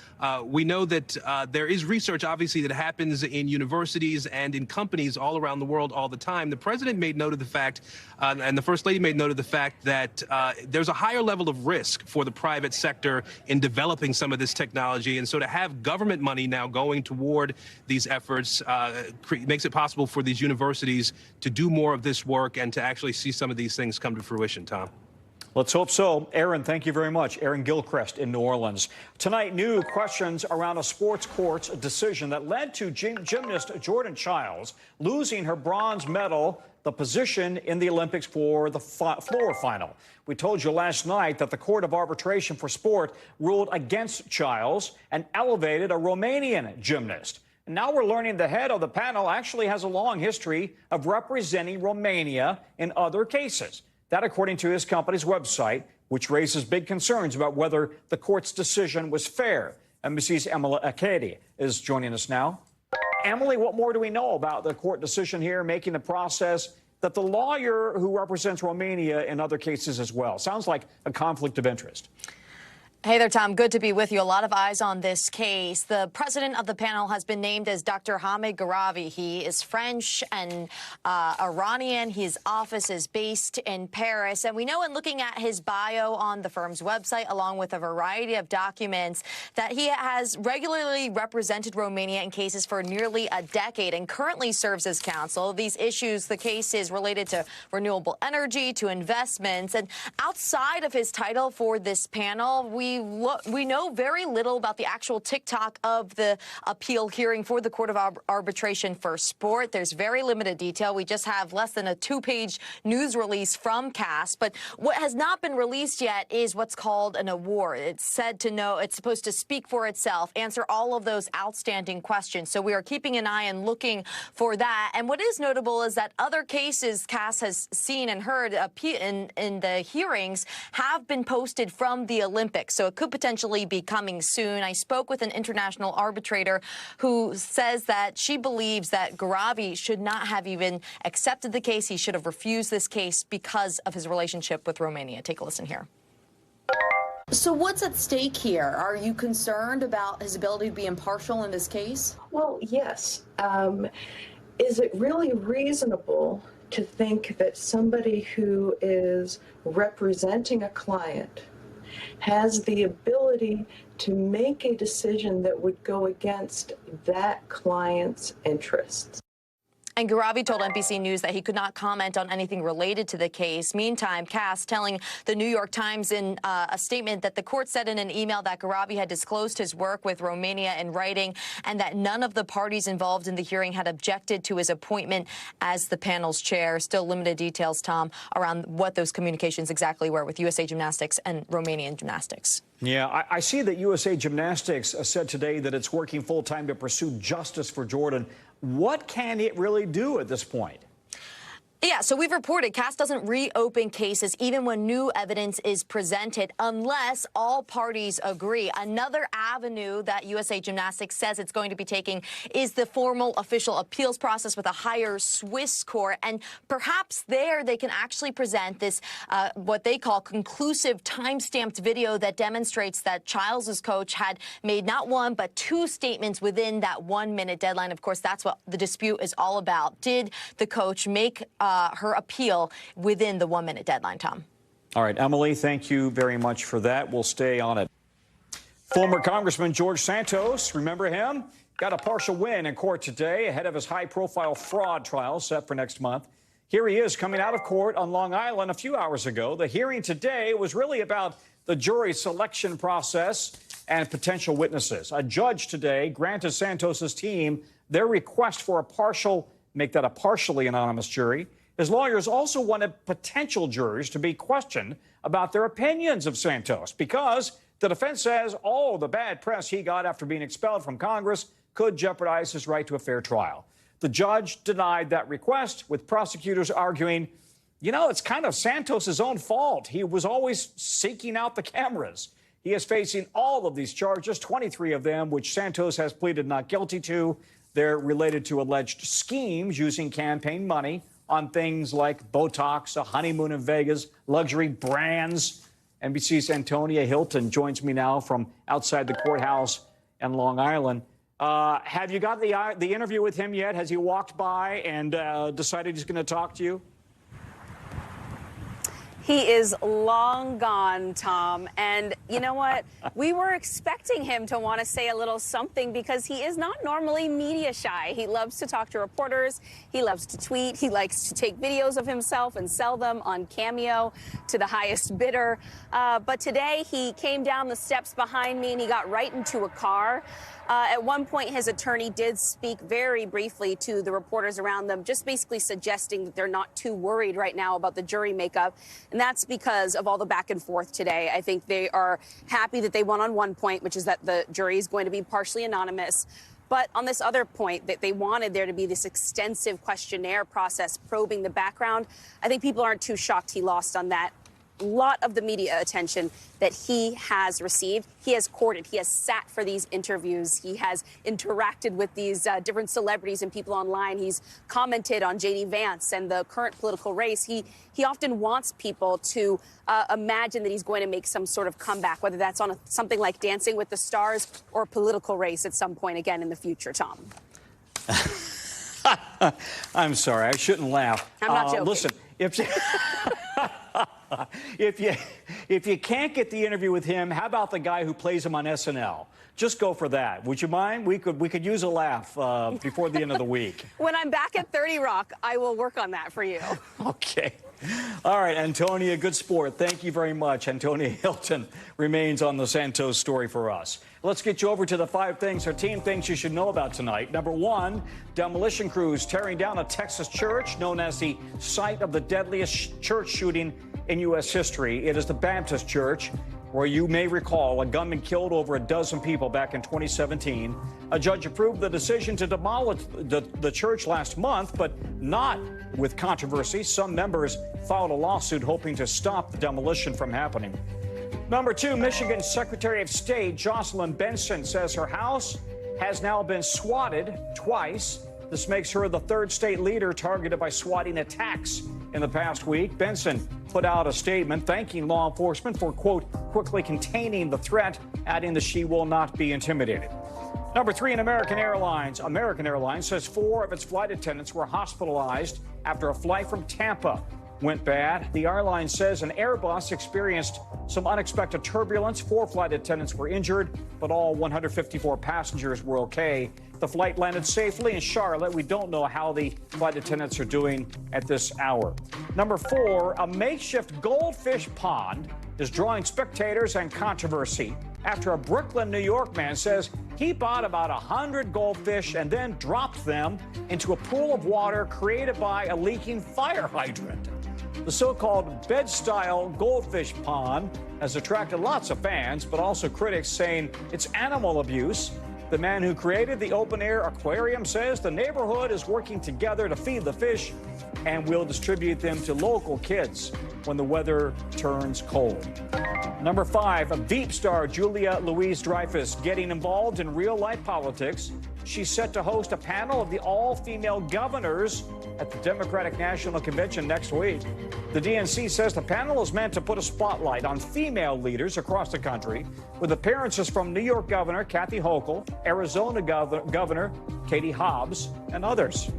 we know that there is research, obviously, that happens in universities and in companies all around the world all the time. The president made note of the fact, and the First Lady made note of the fact that there's a higher level of risk for the private sector in developing some of this technology. And so to have government money now going toward these efforts makes it possible for these universities to do more of this work and to actually see some of these things come to fruition, Tom. Let's hope so. Aaron, thank you very much. Aaron Gilchrist in New Orleans. Tonight, new questions around a sports court's decision that led to gymnast Jordan Childs losing her bronze medal, the position in the Olympics for the floor final. We told you last night that the Court of Arbitration for Sport ruled against Childs and elevated a Romanian gymnast. And now we're learning the head of the panel actually has a long history of representing Romania in other cases. That, according to his company's website, which raises big concerns about whether the court's decision was fair. NBC's Emily Akedi is joining us now. Emily, what more do we know about the court decision here, making the process that the lawyer who represents Romania in other cases as well? Sounds like a conflict of interest. Hey there, Tom. Good to be with you. A lot of eyes on this case. The president of the panel has been named as Dr. Hamid Gharavi. He is French and Iranian. His office is based in Paris. And we know in looking at his bio on the firm's website, along with a variety of documents, that he has regularly represented Romania in cases for nearly a decade and currently serves as counsel. These issues, the case is related to renewable energy, to investments. And outside of his title for this panel, we we know very little about the actual tick-tock of the appeal hearing for the Court of Arbitration for Sport. There's very limited detail. We just have less than a 2-page news release from CAS. But what has not been released yet is what's called an award. It's said to know it's supposed to speak for itself, answer all of those outstanding questions. So we are keeping an eye and looking for that. And what is notable is that other cases CAS has seen and heard in the hearings have been posted from the Olympics. So it could potentially be coming soon. I spoke with an international arbitrator who says that she believes that Gharavi should not have even accepted the case. He should have refused this case because of his relationship with Romania. Take a listen here. So what's at stake here? Are you concerned about his ability to be impartial in this case? Well, yes. Is it really reasonable to think that somebody who is representing a client has the ability to make a decision that would go against that client's interests? And Gharavi told NBC News that he could not comment on anything related to the case. Meantime, CAS telling the New York Times in a statement that the court said in an email that Gharavi had disclosed his work with Romania in writing and that none of the parties involved in the hearing had objected to his appointment as the panel's chair. Still limited details, Tom, around what those communications exactly were with USA Gymnastics and Romanian Gymnastics. Yeah, I see that USA Gymnastics said today that it's working full-time to pursue justice for Jordan. What can it really do at this point? Yeah, so we've reported CAS doesn't reopen cases even when new evidence is presented unless all parties agree. Another avenue that USA Gymnastics says it's going to be taking is the formal official appeals process with a higher Swiss court. And perhaps there they can actually present this, what they call conclusive time-stamped video that demonstrates that Childs' coach had made not one but 2 statements within that 1-minute deadline. Of course, that's what the dispute is all about. Did the coach make her appeal within the 1-minute deadline, Tom? All right, Emily, thank you very much for that. We'll stay on it. Former Congressman George Santos, remember him? Got a partial win in court today ahead of his high-profile fraud trial set for next month. Here he is coming out of court on Long Island a few hours ago. The hearing today was really about the jury selection process and potential witnesses. A judge today granted Santos's team their request for a partially anonymous jury. His lawyers also wanted potential jurors to be questioned about their opinions of Santos because the defense says all the bad press he got after being expelled from Congress could jeopardize his right to a fair trial. The judge denied that request, with prosecutors arguing, you know, it's kind of Santos's own fault. He was always seeking out the cameras. He is facing all of these charges, 23 of them, which Santos has pleaded not guilty to. They're related to alleged schemes using campaign money on things like Botox, a honeymoon in Vegas, luxury brands. NBC's Antonia Hilton joins me now from outside the courthouse in Long Island. Have you got the interview with him yet? Has he walked by and decided he's going to talk to you? He is long gone, Tom. And you know what? We were expecting him to want to say a little something because he is not normally media shy. He loves to talk to reporters. He loves to tweet. He likes to take videos of himself and sell them on Cameo to the highest bidder. But today he came down the steps behind me and he got right into a car. At one point, his attorney did speak very briefly to the reporters around them, just basically suggesting that they're not too worried right now about the jury makeup. And that's because of all the back and forth today. I think they are happy that they won on one point, which is that the jury is going to be partially anonymous. But on this other point, that they wanted there to be this extensive questionnaire process probing the background, I think people aren't too shocked he lost on that. Lot of the media attention that he has received. He has courted. He has sat for these interviews. He has interacted with these different celebrities and people online. He's commented on J.D. Vance and the current political race. He often wants people to imagine that he's going to make some sort of comeback, whether that's on something like Dancing with the Stars or a political race at some point again in the future, Tom. I'm sorry. I shouldn't laugh. I'm not joking. Listen, if you can't get the interview with him, how about the guy who plays him on SNL? Just go for that. Would you mind? We could use a laugh before the end of the week. When I'm back at 30 Rock, I will work on that for you. Okay. All right, Antonia, good sport. Thank you very much. Antonia Hilton remains on the Santos story for us. Let's get you over to the 5 things our team thinks you should know about tonight. Number 1, demolition crews tearing down a Texas church known as the site of the deadliest church shooting in U.S. history. It is the Baptist Church, where you may recall a gunman killed over a dozen people back in 2017. A judge approved the decision to demolish the church last month, but not with controversy. Some members filed a lawsuit hoping to stop the demolition from happening. Number 2, Michigan Secretary of State Jocelyn Benson says her house has now been swatted twice. This makes her the 3rd state leader targeted by swatting attacks in the past week. Benson put out a statement thanking law enforcement for, quote, quickly containing the threat, adding that she will not be intimidated. Number 3, in American Airlines. American Airlines says 4 of its flight attendants were hospitalized after a flight from Tampa went bad. The airline says an Airbus experienced some unexpected turbulence. 4 flight attendants were injured, but all 154 passengers were okay. The flight landed safely in Charlotte. We don't know how the flight attendants are doing at this hour. Number 4, a makeshift goldfish pond is drawing spectators and controversy after a Brooklyn, New York man says he bought about 100 goldfish and then dropped them into a pool of water created by a leaking fire hydrant. The so-called bed-style goldfish pond has attracted lots of fans, but also critics saying it's animal abuse. The man who created the open-air aquarium says the neighborhood is working together to feed the fish and will distribute them to local kids when the weather turns cold. Number 5, a Veep star Julia Louis-Dreyfus getting involved in real-life politics. She's set to host a panel of the all-female governors at the Democratic National Convention next week. The DNC says the panel is meant to put a spotlight on female leaders across the country, with appearances from New York Governor Kathy Hochul, Arizona Governor Katie Hobbs, and others.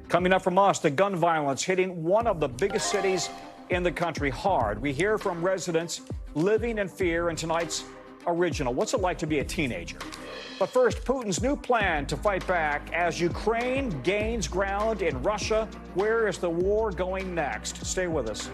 Coming up from us, the gun violence hitting one of the biggest cities in the country hard. We hear from residents living in fear in tonight's original. What's it like to be a teenager? But first, Putin's new plan to fight back as Ukraine gains ground in Russia. Where is the war going next? Stay with us.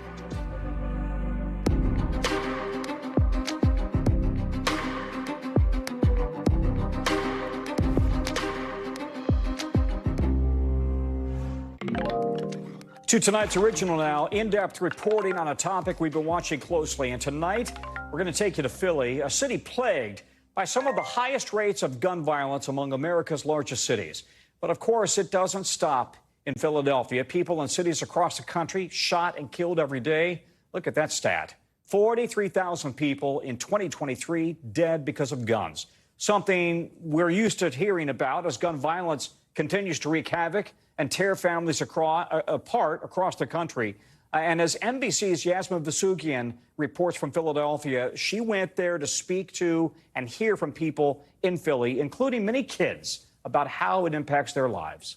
To tonight's original now, in-depth reporting on a topic we've been watching closely. And tonight, we're going to take you to Philly, a city plagued by some of the highest rates of gun violence among America's largest cities. But of course, it doesn't stop in Philadelphia. People in cities across the country shot and killed every day. Look at that stat. 43,000 people in 2023 dead because of guns. Something we're used to hearing about as gun violence continues to wreak havoc and tear families apart across the country. And as NBC's Yasmin Vasugian reports from Philadelphia, she went there to speak to and hear from people in Philly, including many kids, about how it impacts their lives.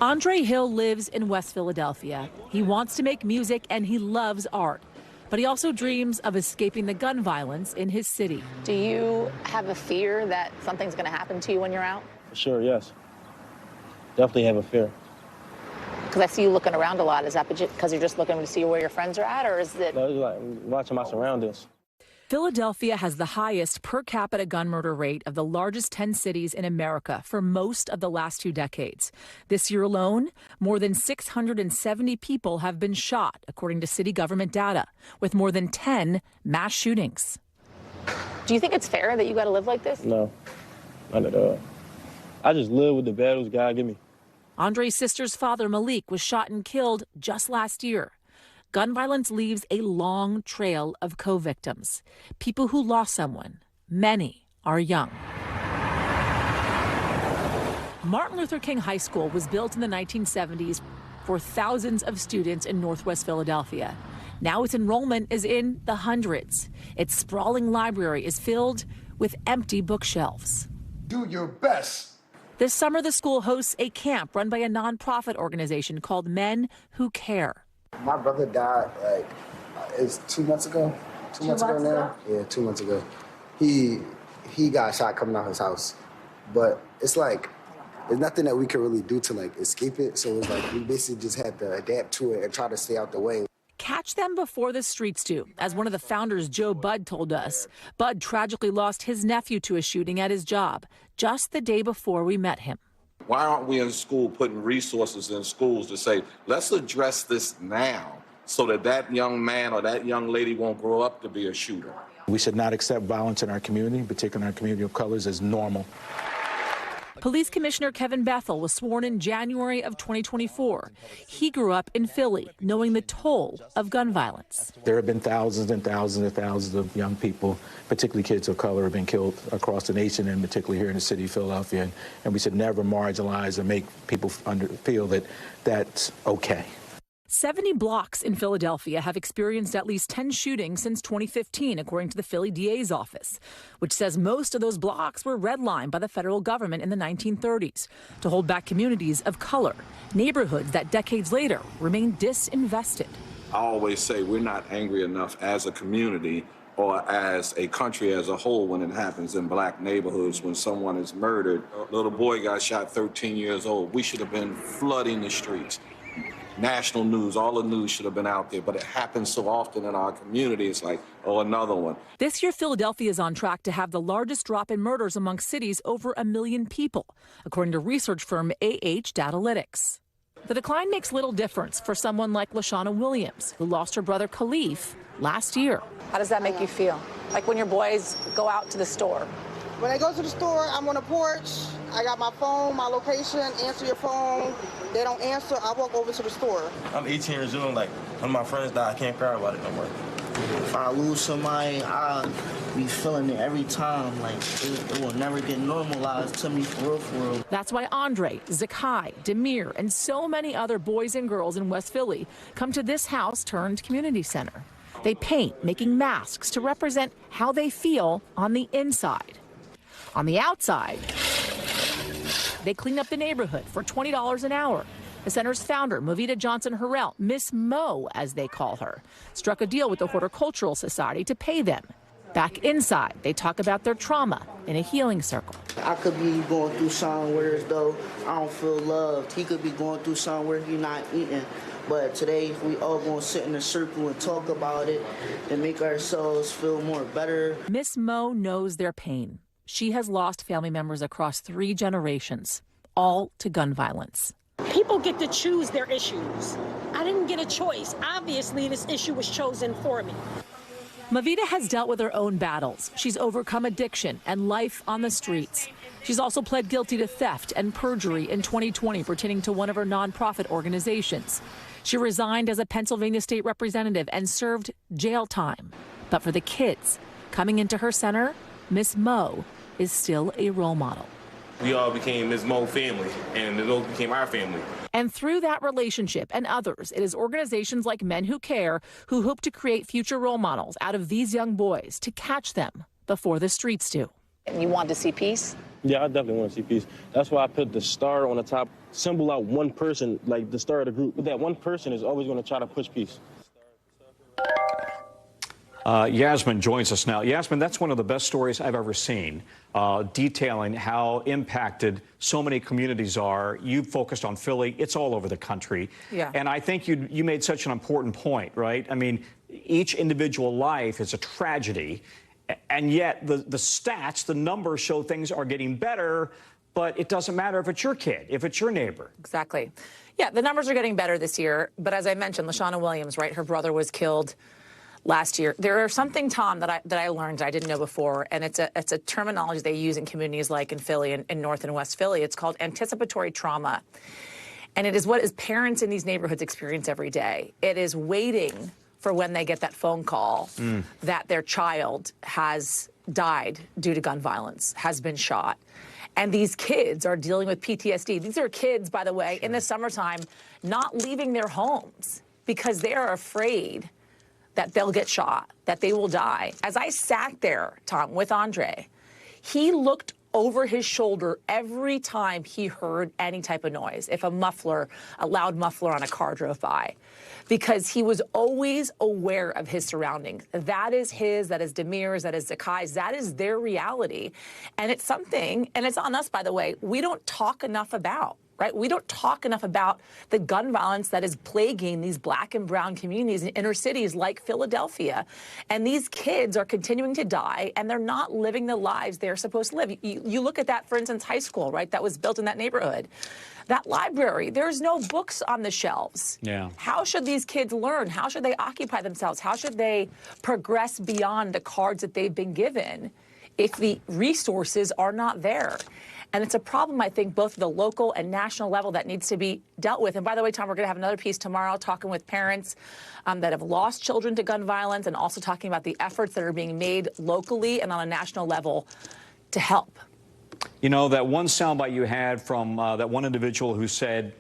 Andre Hill lives in West Philadelphia. He wants to make music and he loves art, but he also dreams of escaping the gun violence in his city. Do you have a fear that something's going to happen to you when you're out? For sure, yes. Definitely have a fear. Because I see you looking around a lot. Is that because you're just looking to see where your friends are at, or is it? No, it's like watching my surroundings. Philadelphia has the highest per capita gun murder rate of the largest 10 cities in America for most of the last 2 decades. This year alone, more than 670 people have been shot, according to city government data, with more than 10 mass shootings. Do you think it's fair that you got to live like this? No, not at all. I just live with the battles God give me. Andre's sister's father, Malik, was shot and killed just last year. Gun violence leaves a long trail of co-victims, people who lost someone. Many are young. Martin Luther King High School was built in the 1970s for thousands of students in Northwest Philadelphia. Now its enrollment is in the hundreds. Its sprawling library is filled with empty bookshelves. Do your best. This summer, the school hosts a camp run by a nonprofit organization called Men Who Care. My brother died, it's 2 months ago. 2 months ago now? Yeah, 2 months ago. he got shot coming out his house. But it's like, there's nothing that we could really do to like escape it. So it's like we basically just had to adapt to it and try to stay out the way. Catch them before the streets do. As one of the founders, Joe Budd, told us, Budd tragically lost his nephew to a shooting at his job just the day before we met him. Why aren't we in school putting resources in schools to say, let's address this now so that that young man or that young lady won't grow up to be a shooter? We should not accept violence in our community, particularly in our community of colors, as normal. Police Commissioner Kevin Bethel was sworn in January of 2024. He grew up in Philly, knowing the toll of gun violence. There have been thousands and thousands and thousands of young people, particularly kids of color, have been killed across the nation and particularly here in the city of Philadelphia. And we should never marginalize or make people feel that that's okay. 70 blocks in Philadelphia have experienced at least 10 shootings since 2015, according to the Philly DA's office, which says most of those blocks were redlined by the federal government in the 1930s to hold back communities of color, neighborhoods that decades later remain disinvested. I always say we're not angry enough as a community or as a country as a whole when it happens in black neighborhoods, when someone is murdered. A little boy got shot 13 years old. We should have been flooding the streets. National news, all the news should have been out there, but it happens so often in our community. It's like, oh, another one. This year, Philadelphia is on track to have the largest drop in murders among cities over 1 million people, according to research firm Datalytics. The decline makes little difference for someone like LaShawna Williams, who lost her brother Khalif last year. How does that make you feel? Like when your boys go out to the store? When I go to the store, I'm on the porch. I got my phone, my location, answer your phone. They don't answer, I walk over to the store. I'm 18 years old, like, when my friends die, I can't cry about it no more. If I lose somebody, I'll be feeling it every time. Like, it will never get normalized to me for real, for real. That's why Andre, Zakai, Demir, and so many other boys and girls in West Philly come to this house-turned-community center. They paint, making masks to represent how they feel on the inside. On the outside, they clean up the neighborhood for $20 an hour. The center's founder, Movita Johnson-Harrell, Miss Mo, as they call her, struck a deal with the Horticultural Society to pay them. Back inside, they talk about their trauma in a healing circle. I could be going through something where as though I don't feel loved. He could be going through something where he's not eating. But today, we all going to sit in a circle and talk about it and make ourselves feel more better. Miss Mo knows their pain. She has lost family members across 3 generations, all to gun violence. People get to choose their issues. I didn't get a choice. Obviously, this issue was chosen for me. Movita has dealt with her own battles. She's overcome addiction and life on the streets. She's also pled guilty to theft and perjury in 2020 pertaining to one of her nonprofit organizations. She resigned as a Pennsylvania state representative and served jail time. But for the kids coming into her center, Miss Mo is still a role model. We all became Ms. Mo family, and Ms. Mo became our family. And through that relationship and others, it is organizations like Men Who Care who hope to create future role models out of these young boys to catch them before the streets do. You want to see peace? Yeah, I definitely want to see peace. That's why I put the star on the top, symbol out one person, like the star of the group. But that one person is always going to try to push peace. Yasmin joins us now. Yasmin, that's one of the best stories I've ever seen, detailing how impacted so many communities are. You've focused on Philly. It's all over the country. Yeah. And I think you made such an important point, right? I mean, each individual life is a tragedy, and yet the stats, the numbers show things are getting better, but it doesn't matter if it's your kid, if it's your neighbor. Exactly. Yeah, the numbers are getting better this year, but as I mentioned, LaShawna Williams, right, her brother was killed last year. There is something, Tom, that I learned I didn't know before, and it's a terminology they use in communities like in Philly and in North and West Philly. It's called anticipatory trauma, and it is what parents in these neighborhoods experience every day. It is waiting for when they get that phone call that their child has died due to gun violence, has been shot. And these kids are dealing with PTSD. These are kids, by the way, in the summertime, not leaving their homes because they are afraid that they'll get shot, that they will die. As I sat there, Tom, with Andre, he looked over his shoulder every time he heard any type of noise, if a loud muffler on a car drove by, because he was always aware of his surroundings. That is Demir's, that is Zakai's, that is their reality. And it's something, and it's on us, by the way, we don't talk enough about. Right? We don't talk enough about the gun violence that is plaguing these black and brown communities in inner cities like Philadelphia. And these kids are continuing to die, and they're not living the lives they're supposed to live. You look at that, for instance, high school, right, that was built in that neighborhood. That library, there's no books on the shelves. Yeah. How should these kids learn? How should they occupy themselves? How should they progress beyond the cards that they've been given if the resources are not there? And it's a problem, I think, both at the local and national level that needs to be dealt with. And by the way, Tom, we're going to have another piece tomorrow talking with parents that have lost children to gun violence, and also talking about the efforts that are being made locally and on a national level to help. You know, that one soundbite you had from that one individual who said,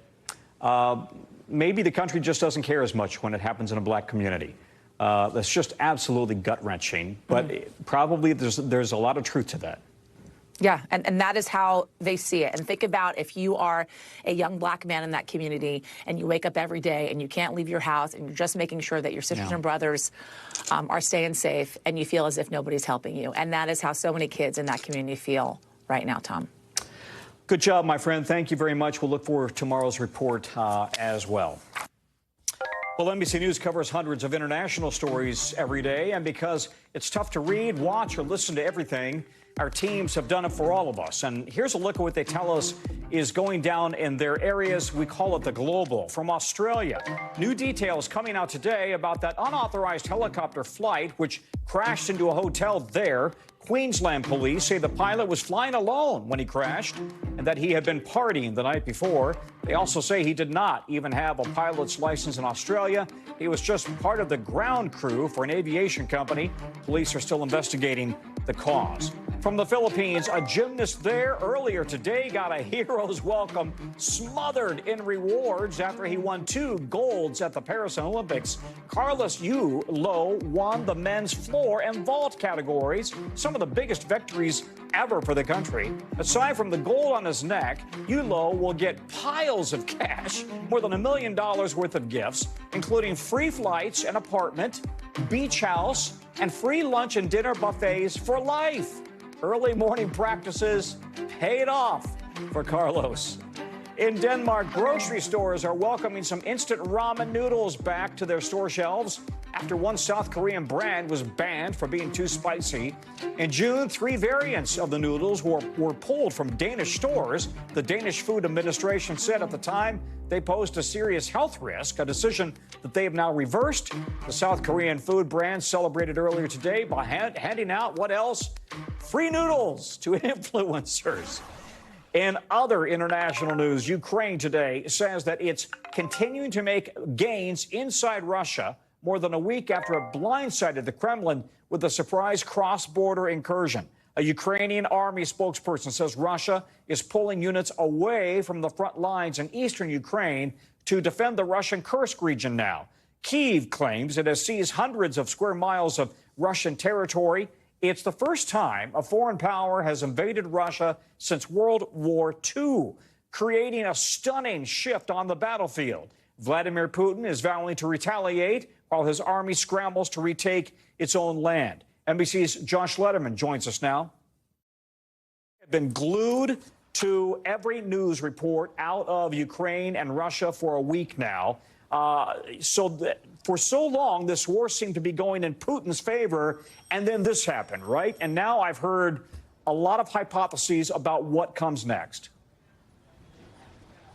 maybe the country just doesn't care as much when it happens in a black community. That's just absolutely gut-wrenching, but probably there's a lot of truth to that. Yeah, and that is how they see it. And think about if you are a young black man in that community and you wake up every day and you can't leave your house and you're just making sure that your sisters and brothers are staying safe, and you feel as if nobody's helping you. And that is how so many kids in that community feel right now, Tom. Good job, my friend. Thank you very much. We'll look for tomorrow's report as well. Well, NBC News covers hundreds of international stories every day, and because it's tough to read, watch, or listen to everything, our teams have done it for all of us. And here's a look at what they tell us is going down in their areas. We call it the global. From Australia, new details coming out today about that unauthorized helicopter flight which crashed into a hotel there. Queensland police say the pilot was flying alone when he crashed and that he had been partying the night before. They also say he did not even have a pilot's license in Australia. He was just part of the ground crew for an aviation company. Police are still investigating the cause. From the Philippines, a gymnast there earlier today got a hero's welcome, smothered in rewards after he won 2 golds at the Paris Olympics. Carlos Yu Lo won the men's floor and vault categories, some of the biggest victories ever for the country. Aside from the gold on his neck, Yu Lo will get piles of cash, more than $1 million worth of gifts, including free flights, an apartment, beach house, and free lunch and dinner buffets for life. Early morning practices paid off for Carlos. In Denmark, grocery stores are welcoming some instant ramen noodles back to their store shelves after one South Korean brand was banned for being too spicy. In June, 3 variants of the noodles were pulled from Danish stores. The Danish Food Administration said at the time they posed a serious health risk, a decision that they have now reversed. The South Korean food brand celebrated earlier today by handing out, what else? Free noodles to influencers. In other international news, Ukraine today says that it's continuing to make gains inside Russia more than a week after it blindsided the Kremlin with a surprise cross-border incursion. A Ukrainian army spokesperson says Russia is pulling units away from the front lines in eastern Ukraine to defend the Russian Kursk region now. Kyiv claims it has seized hundreds of square miles of Russian territory. It's the first time a foreign power has invaded Russia since World War II, creating a stunning shift on the battlefield. Vladimir Putin is vowing to retaliate while his army scrambles to retake its own land. NBC's Josh Letterman joins us now. I've been glued to every news report out of Ukraine and Russia for a week now. For so long, this war seemed to be going in Putin's favor, and then this happened, right? And now I've heard a lot of hypotheses about what comes next.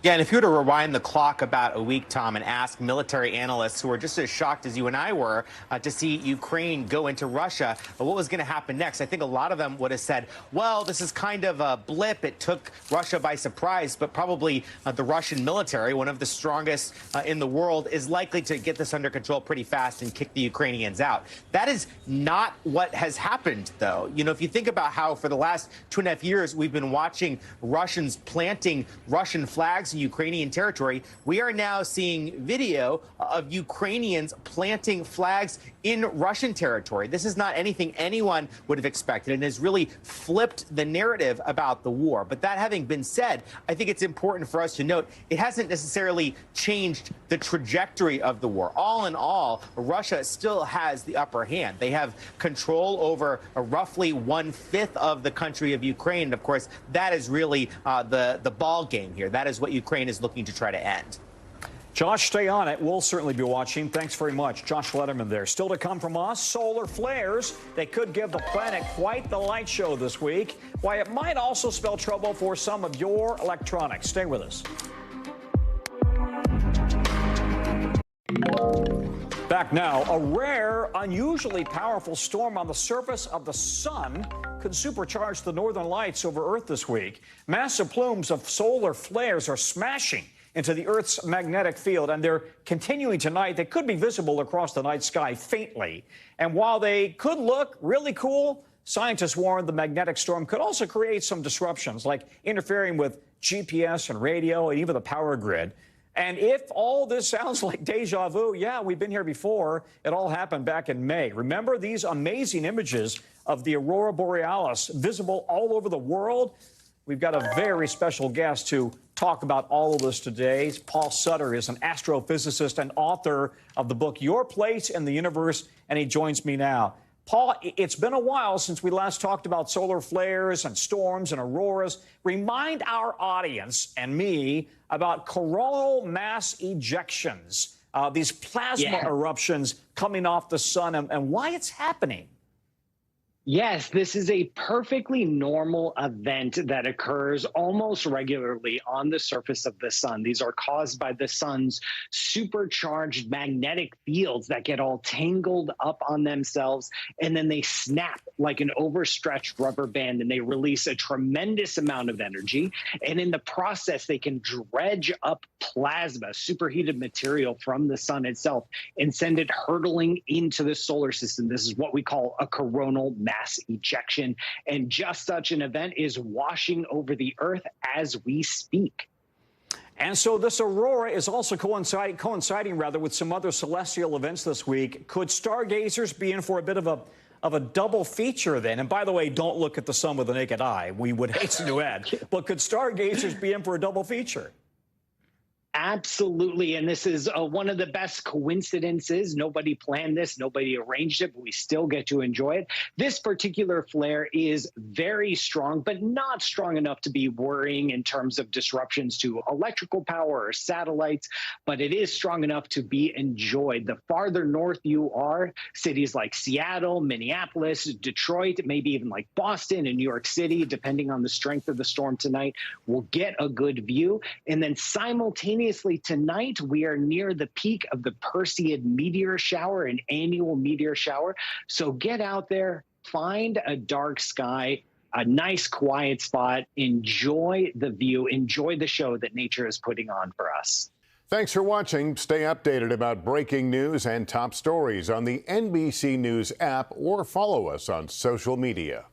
Yeah, and if you were to rewind the clock about a week, Tom, and ask military analysts who were just as shocked as you and I were to see Ukraine go into Russia, what was going to happen next, I think a lot of them would have said, well, this is kind of a blip. It took Russia by surprise, but probably the Russian military, one of the strongest in the world, is likely to get this under control pretty fast and kick the Ukrainians out. That is not what has happened, though. You know, if you think about how for the last 2.5 years we've been watching Russians planting Russian flags flags in Ukrainian territory. We are now seeing video of Ukrainians planting flags in Russian territory. This is not anything anyone would have expected and has really flipped the narrative about the war. But that having been said, I think it's important for us to note it hasn't necessarily changed the trajectory of the war. All in all, Russia still has the upper hand. They have control over roughly 1/5 of the country of Ukraine. And of course, that is really the ball game here. That is what Ukraine is looking to try to end. Josh, stay on it. We'll certainly be watching. Thanks very much. Josh Letterman there. Still to come from us, solar flares. They could give the planet quite the light show this week. Why it might also spell trouble for some of your electronics. Stay with us. Back now, a rare, unusually powerful storm on the surface of the sun could supercharge the northern lights over Earth this week. Massive plumes of solar flares are smashing into the Earth's magnetic field, and they're continuing tonight. They could be visible across the night sky faintly. And while they could look really cool, scientists warn the magnetic storm could also create some disruptions, like interfering with GPS and radio and even the power grid. And if all this sounds like deja vu, yeah, we've been here before. It all happened back in May. Remember these amazing images of the aurora borealis visible all over the world? We've got a very special guest to talk about all of this today. Paul Sutter is an astrophysicist and author of the book Your Place in the Universe, and he joins me now. Paul, it's been a while since we last talked about solar flares and storms and auroras. Remind our audience and me about coronal mass ejections, these plasma eruptions coming off the sun, and why it's happening. Yes, this is a perfectly normal event that occurs almost regularly on the surface of the sun. These are caused by the sun's supercharged magnetic fields that get all tangled up on themselves, and then they snap like an overstretched rubber band, and they release a tremendous amount of energy. And in the process, they can dredge up plasma, superheated material from the sun itself, and send it hurtling into the solar system. This is what we call a coronal mass ejection, and just such an event is washing over the Earth as we speak. And so this aurora is also coinciding with some other celestial events this week. Could stargazers be in for a bit of a double feature then? And by the way, don't look at the sun with the naked eye. We would hasten to add. But could stargazers be in for a double feature? Absolutely. And this is one of the best coincidences. Nobody planned this. Nobody arranged it, but we still get to enjoy it. This particular flare is very strong, but not strong enough to be worrying in terms of disruptions to electrical power or satellites, but it is strong enough to be enjoyed. The farther north you are, cities like Seattle, Minneapolis, Detroit, maybe even like Boston and New York City, depending on the strength of the storm tonight, will get a good view. And then simultaneously, tonight, we are near the peak of the Perseid meteor shower, an annual meteor shower. So get out there, find a dark sky, a nice quiet spot, enjoy the view, enjoy the show that nature is putting on for us. Thanks for watching. Stay updated about breaking news and top stories on the NBC News app or follow us on social media.